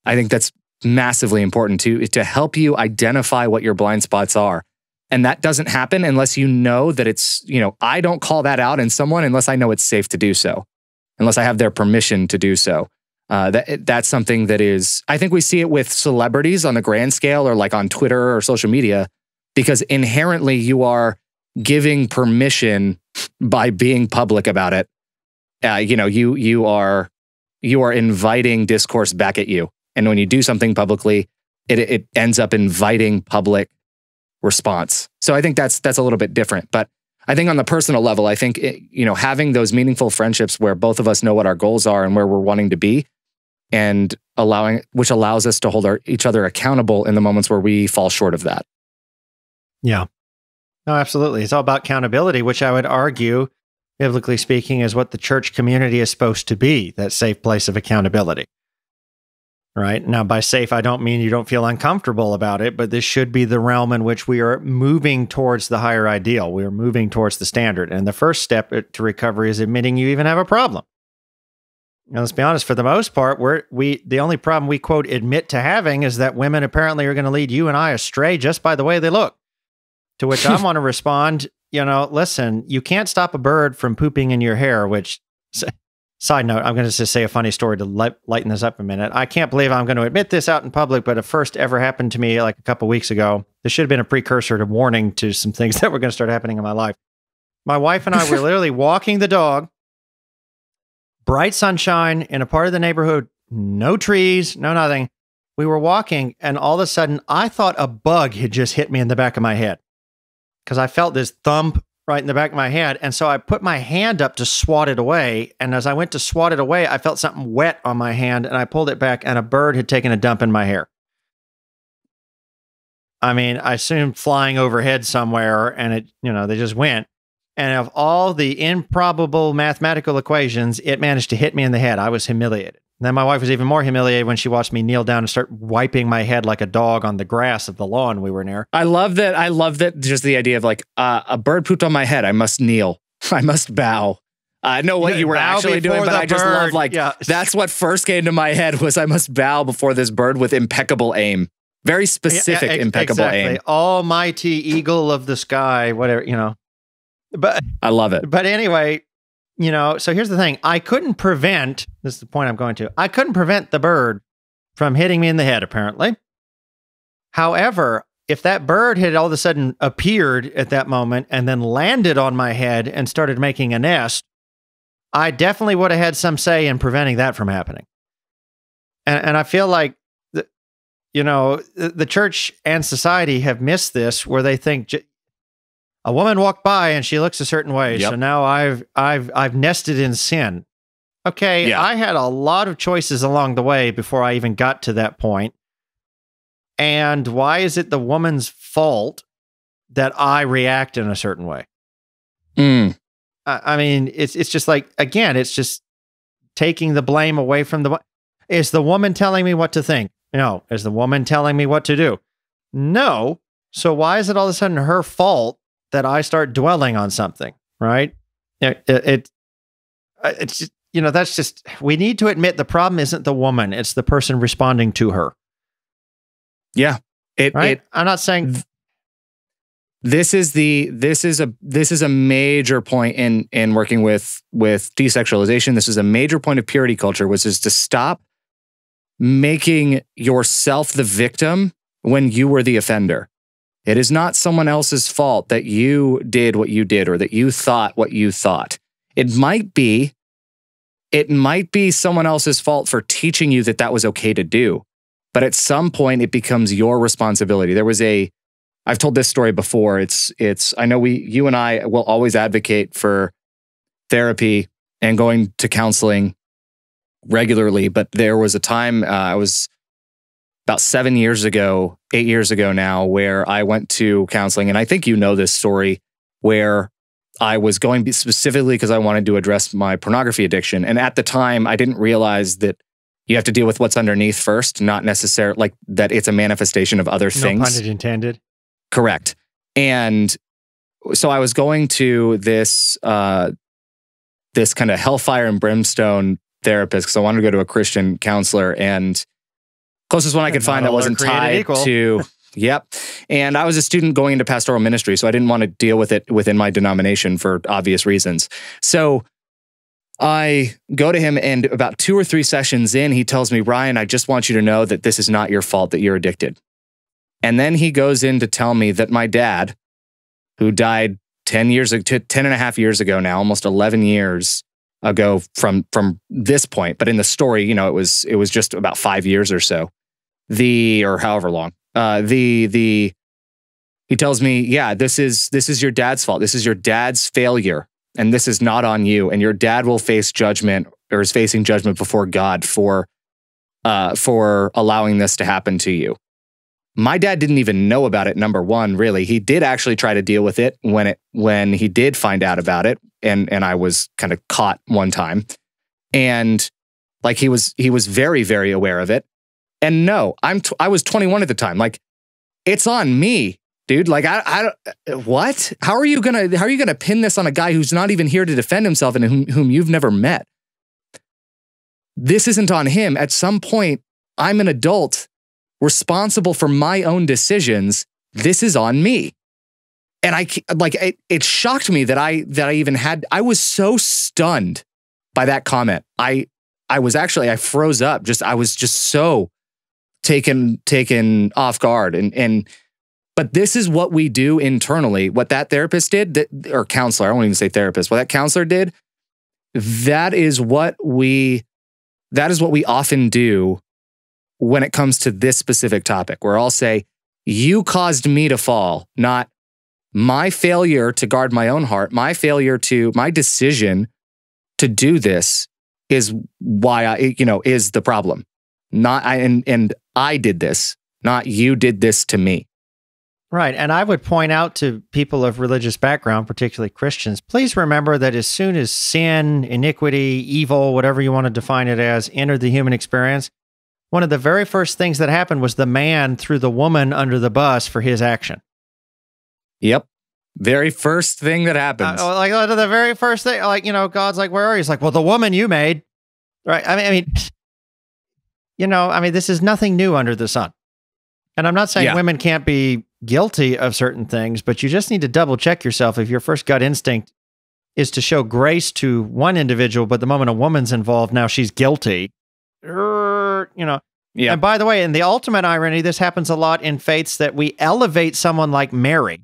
I think that's massively important to help you identify what your blind spots are. And that doesn't happen unless you know that it's, I don't call that out in someone unless I know it's safe to do so, unless I have their permission to do so. That's something that is, I think we see it with celebrities on the grand scale or like on Twitter or social media, because inherently you are giving permission by being public about it. You are inviting discourse back at you. And when you do something publicly, it ends up inviting public response. So I think that's a little bit different. But I think on the personal level, I think having those meaningful friendships where both of us know what our goals are and where we're wanting to be, and which allows us to hold each other accountable in the moments where we fall short of that. Yeah. No, absolutely. It's all about accountability, which I would argue, biblically speaking, is what the church community is supposed to be, that safe place of accountability. Right? Now, by safe, I don't mean you don't feel uncomfortable about it, but this should be the realm in which we are moving towards the higher ideal. We are moving towards the standard. And the first step to recovery is admitting you even have a problem. Now, let's be honest, for the most part, the only problem we, quote, admit to having is that women apparently are going to lead you and I astray just by the way they look. To which I want to respond, listen, you can't stop a bird from pooping in your hair, which... Side note, I'm going to just say a funny story to lighten this up a minute. I can't believe I'm going to admit this out in public, but it first ever happened to me like a couple weeks ago. This should have been a precursor to warning to some things that were going to start happening in my life. My wife and I were literally walking the dog, bright sunshine in a part of the neighborhood, no trees, no nothing. We were walking, and all of a sudden, I thought a bug had just hit me in the back of my head because I felt this thump right in the back of my head. And so I put my hand up to swat it away. And as I went to swat it away, I felt something wet on my hand, and I pulled it back, and a bird had taken a dump in my hair. I mean, I assumed flying overhead somewhere, and they just went. And of all the improbable mathematical equations, it managed to hit me in the head. I was humiliated. And then my wife was even more humiliated when she watched me kneel down and start wiping my head like a dog on the grass of the lawn we were near. I love that. Just the idea of like, a bird pooped on my head. I must kneel. I must bow. I know what you were actually doing, but I just love that's what first came to my head was I must bow before this bird with impeccable aim. Very specific, impeccable aim. Almighty eagle of the sky, whatever, But I love it. But anyway, so here's the thing. I couldn't prevent, this is the point I'm going to, I couldn't prevent the bird from hitting me in the head, apparently. However, if that bird had all of a sudden appeared at that moment and then landed on my head and started making a nest, I definitely would have had some say in preventing that from happening. And I feel like, the church and society have missed this, where they think a woman walked by and she looks a certain way. Yep. So now I've nested in sin. Okay. Yeah. I had a lot of choices along the way before I even got to that point. And why is it the woman's fault that I react in a certain way? I mean, it's just like, again, it's just taking the blame away from is the woman telling me what to think? No. Is the woman telling me what to do? No. So why is it all of a sudden her fault that I start dwelling on something, right? It's just, that's just, we need to admit the problem isn't the woman, it's the person responding to her. Yeah. I'm not saying this is a major point in working with desexualization. This is a major point of purity culture, which is to stop making yourself the victim when you were the offender. It is not someone else's fault that you did what you did or that you thought what you thought. It might be someone else's fault for teaching you that that was okay to do. But at some point, it becomes your responsibility. I've told this story before. I know you and I will always advocate for therapy and going to counseling regularly. But there was a time, I was about 8 years ago now, where I went to counseling. And I think you know this story, where I was going specifically because I wanted to address my pornography addiction. And at the time, I didn't realize that you have to deal with what's underneath first, not necessarily like that it's a manifestation of other things. No pun intended. Correct. And so I was going to this kind of hellfire and brimstone therapist because I wanted to go to a Christian counselor, and closest one I could find that wasn't tied to. Yep. And I was a student going into pastoral ministry, so I didn't want to deal with it within my denomination for obvious reasons. So I go to him, and about 2 or 3 sessions in, he tells me, Ryan, I just want you to know that this is not your fault that you're addicted. And then he goes in to tell me that my dad, who died 10 and a half years ago now, almost 11 years ago from this point, but in the story, it was just about 5 years or so, or however long. He tells me, yeah, this is your dad's fault. This is your dad's failure, and this is not on you. And your dad will face judgment, or is facing judgment before God for allowing this to happen to you. My dad didn't even know about it. Number one, really, he did actually try to deal with it when he did find out about it, and I was kind of caught one time, and like he was very, very aware of it. And no, I was 21 at the time. Like, it's on me, dude. Like, what? How are you gonna pin this on a guy who's not even here to defend himself and whom you've never met? This isn't on him. At some point, I'm an adult, responsible for my own decisions. This is on me. And it shocked me that I was so stunned by that comment. I froze up. I was just so taken off guard. But this is what we do internally. What that therapist did, or counselor, I won't even say therapist, what that counselor did, that is what we often do when it comes to this specific topic, where I'll say, you caused me to fall, not my failure to guard my own heart, my decision to do this is why is the problem. Not I, and I did this, not you did this to me. Right. And I would point out to people of religious background, particularly Christians, please remember that as soon as sin, iniquity, evil, whatever you want to define it as, entered the human experience, one of the very first things that happened was the man threw the woman under the bus for his action. Yep. Very first thing that happens. The very first thing, God's like, where are you? He's like, well, the woman you made. Right. I mean, this is nothing new under the sun. And I'm not saying women can't be guilty of certain things, but you just need to double check yourself if your first gut instinct is to show grace to one individual, but the moment a woman's involved, now she's guilty. Yeah. And by the way, in the ultimate irony, this happens a lot in faiths that we elevate someone like Mary,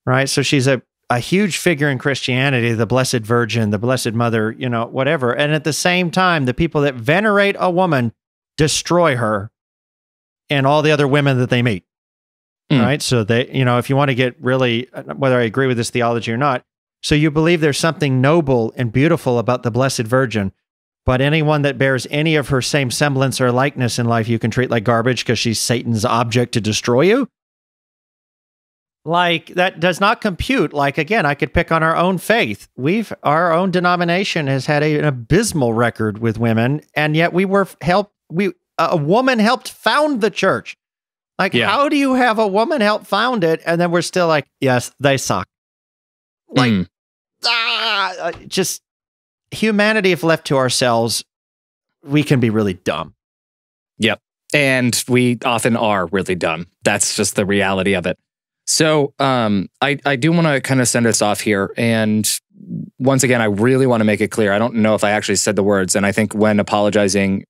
right? So she's a huge figure in Christianity, the Blessed Virgin, the Blessed Mother, whatever. And at the same time, the people that venerate a woman destroy her and all the other women that they meet, right? So they, if you want to get really, whether I agree with this theology or not, so you believe there's something noble and beautiful about the Blessed Virgin, but anyone that bears any of her same semblance or likeness in life, you can treat like garbage because she's Satan's object to destroy you? Like, that does not compute. Like, again, I could pick on our own faith. Our own denomination has had an abysmal record with women, and yet a woman helped found the church. Like, how do you have a woman help found it, and then we're still like, yes, they suck. Like, just humanity, if left to ourselves, we can be really dumb. Yep. And we often are really dumb. That's just the reality of it. So I do want to kind of send us off here. And once again, I really want to make it clear. I don't know if I actually said the words. And I think when apologizing,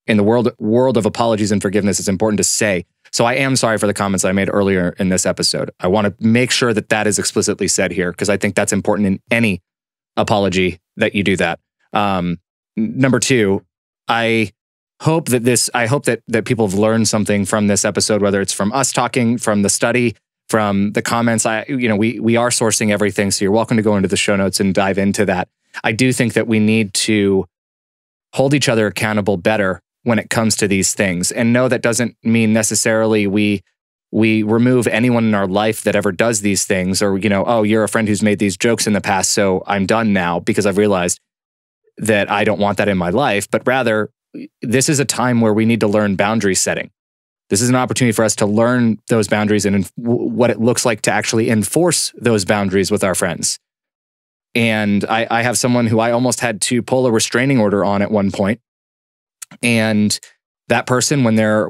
in the world of apologies and forgiveness, it's important to say. So I am sorry for the comments I made earlier in this episode. I want to make sure that that is explicitly said here, because I think that's important in any apology that you do that. Number two, I hope that people have learned something from this episode, whether it's from us talking, from the study, from the comments. We are sourcing everything, so you're welcome to go into the show notes and dive into that. I do think that we need to hold each other accountable better when it comes to these things. And no, that doesn't mean necessarily we remove anyone in our life that ever does these things, or, oh, you're a friend who's made these jokes in the past, so I'm done now because I've realized that I don't want that in my life. But rather, this is a time where we need to learn boundary setting. This is an opportunity for us to learn those boundaries and what it looks like to actually enforce those boundaries with our friends. And I have someone who I almost had to pull a restraining order on at one point. And that person, when they're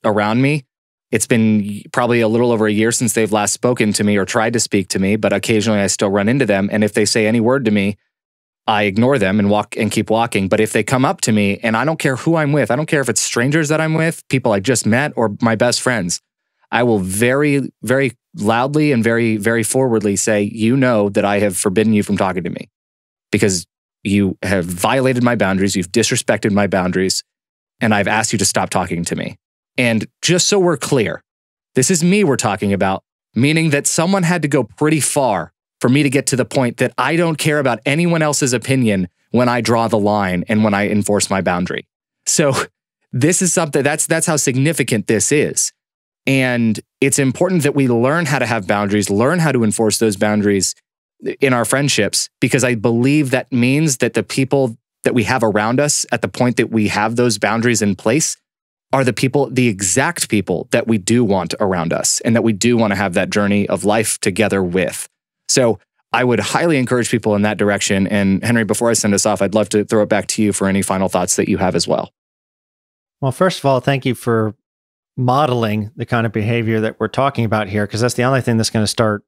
around me, it's been probably a little over a year since they've last spoken to me or tried to speak to me, but occasionally I still run into them. And if they say any word to me, I ignore them and keep walking. But if they come up to me, and I don't care who I'm with, I don't care if it's strangers that I'm with, people I just met, or my best friends, I will very, very loudly and very, very forwardly say, that I have forbidden you from talking to me because you have violated my boundaries, you've disrespected my boundaries, and I've asked you to stop talking to me. And just so we're clear, this is me we're talking about, meaning that someone had to go pretty far for me to get to the point that I don't care about anyone else's opinion when I draw the line and when I enforce my boundary. So this is something, that's how significant this is. And it's important that we learn how to have boundaries, learn how to enforce those boundaries in our friendships, because I believe that means that the people that we have around us at the point that we have those boundaries in place are the exact people that we do want around us and that we do want to have that journey of life together with. So I would highly encourage people in that direction. And Henry, before I send us off, I'd love to throw it back to you for any final thoughts that you have as well. Well, first of all, thank you for modeling the kind of behavior that we're talking about here, because that's the only thing that's going to start,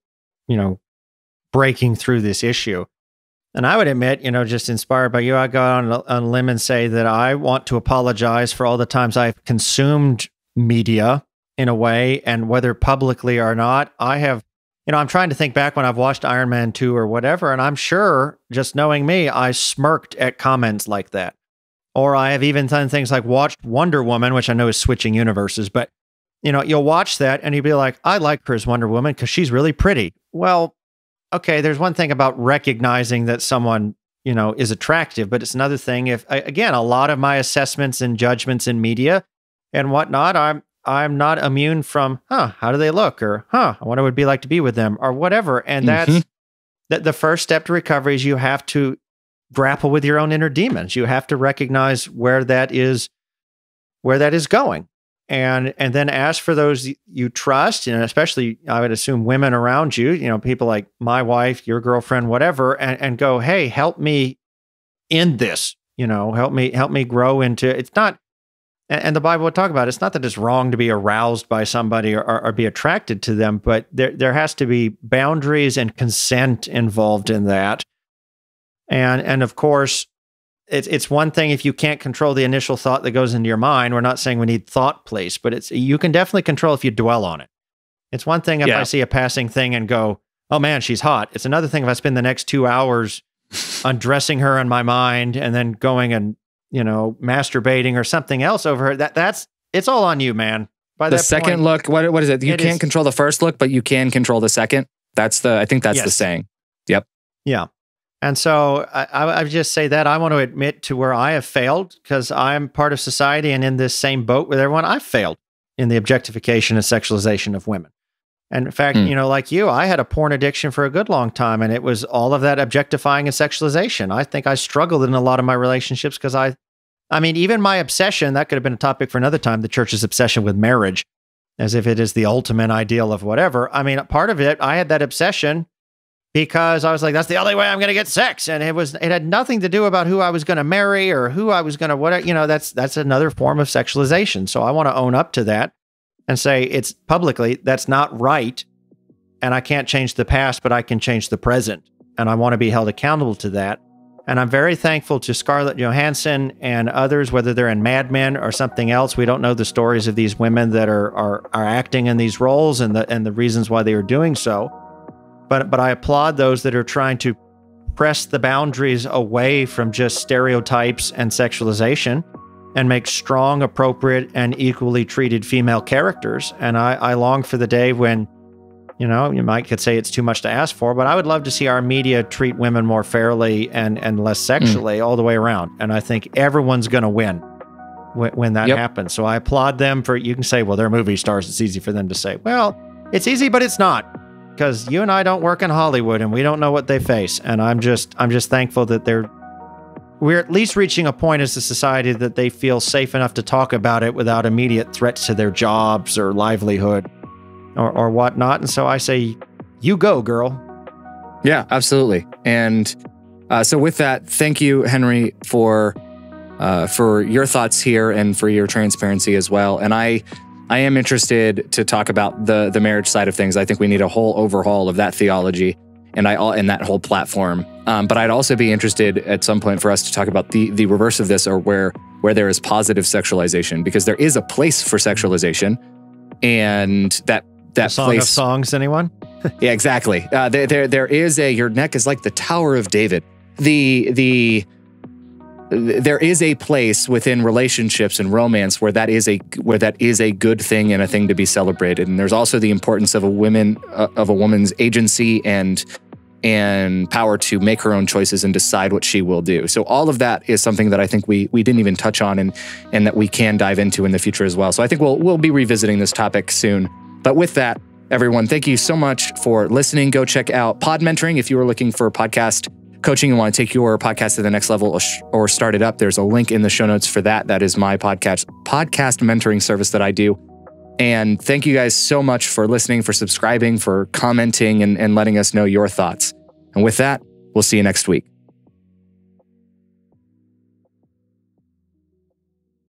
breaking through this issue. And I would admit, just inspired by you, I go on a limb and say that I want to apologize for all the times I've consumed media in a way, and whether publicly or not, I have, I'm trying to think back when I've watched Iron Man 2 or whatever, and I'm sure, just knowing me, I smirked at comments like that. Or I have even done things like watched Wonder Woman, which I know is switching universes, but, you'll watch that and you'll be like, I like her as Wonder Woman because she's really pretty. Well, okay, there's one thing about recognizing that someone, is attractive, but it's another thing if, again, a lot of my assessments and judgments in media and whatnot, I'm not immune from, how do they look? Or, I wonder what it'd be like to be with them or whatever. And that's the first step to recovery is you have to grapple with your own inner demons. You have to recognize where that is going. And then ask for those you trust, especially I would assume women around you, people like my wife, your girlfriend, whatever, and go, hey, help me in this, help me grow into, it's not, and the Bible would talk about, it's not that it's wrong to be aroused by somebody or be attracted to them, but there has to be boundaries and consent involved in that. And of course, it's one thing if you can't control the initial thought that goes into your mind. We're not saying we need thought police, but you can definitely control if you dwell on it. It's one thing if I see a passing thing and go, oh man, she's hot. It's another thing if I spend the next 2 hours undressing her in my mind and then going and, masturbating or something else over her. It's all on you, man. By the that second point, look, what is it? You can't control the first look, but you can control the second. I think that's the saying. Yep. Yeah. And so I would just say that I want to admit to where I have failed, because I'm part of society and in this same boat with everyone. I've failed in the objectification and sexualization of women. And in fact, like you, I had a porn addiction for a good long time, and it was all of that objectifying and sexualization. I think I struggled in a lot of my relationships because I mean, even my obsession, that could have been a topic for another time, the church's obsession with marriage, as if it is the ultimate ideal of whatever. I mean, part of it, I had that obsession because I was like, that's the only way I'm going to get sex. And it had nothing to do about who I was going to marry or who I was going to, whatever, that's another form of sexualization. So I want to own up to that and say it's publicly, that's not right. And I can't change the past, but I can change the present. And I want to be held accountable to that. And I'm very thankful to Scarlett Johansson and others, whether they're in Mad Men or something else. We don't know the stories of these women that are acting in these roles and the reasons why they are doing so. But I applaud those that are trying to press the boundaries away from just stereotypes and sexualization and make strong, appropriate, and equally treated female characters. And I long for the day when, you know, you could say it's too much to ask for, but I would love to see our media treat women more fairly and less sexually all the way around. And I think everyone's going to win when that happens. So I applaud them for, you can say, well, they're movie stars. It's easy for them to say. Well, it's easy, but it's not, because you and I don't work in Hollywood and we don't know what they face. And I'm just thankful that we're at least reaching a point as a society that they feel safe enough to talk about it without immediate threats to their jobs or livelihood or whatnot. And so I say, you go, girl. Yeah, absolutely. And so with that, thank you, Henry, for your thoughts here and for your transparency as well. And I am interested to talk about the marriage side of things. I think we need a whole overhaul of that theology and that whole platform. But I'd also be interested at some point for us to talk about the reverse of this, or where there is positive sexualization, because there is a place for sexualization, and that Song place, of Songs, anyone? Yeah, exactly. There is your neck is like the Tower of David. There is a place within relationships and romance where that is a good thing and a thing to be celebrated. And there's also the importance of a woman's agency and power to make her own choices and decide what she will do. So all of that is something that I think we didn't even touch on and that we can dive into in the future as well. So I think we'll be revisiting this topic soon. But with that, everyone, thank you so much for listening. Go check out Pod Mentoring if you are looking for podcast coaching and want to take your podcast to the next level or start it up. There's a link in the show notes for that. That is my podcast mentoring service that I do. And thank you guys so much for listening, for subscribing, for commenting, and letting us know your thoughts. And with that, we'll see you next week.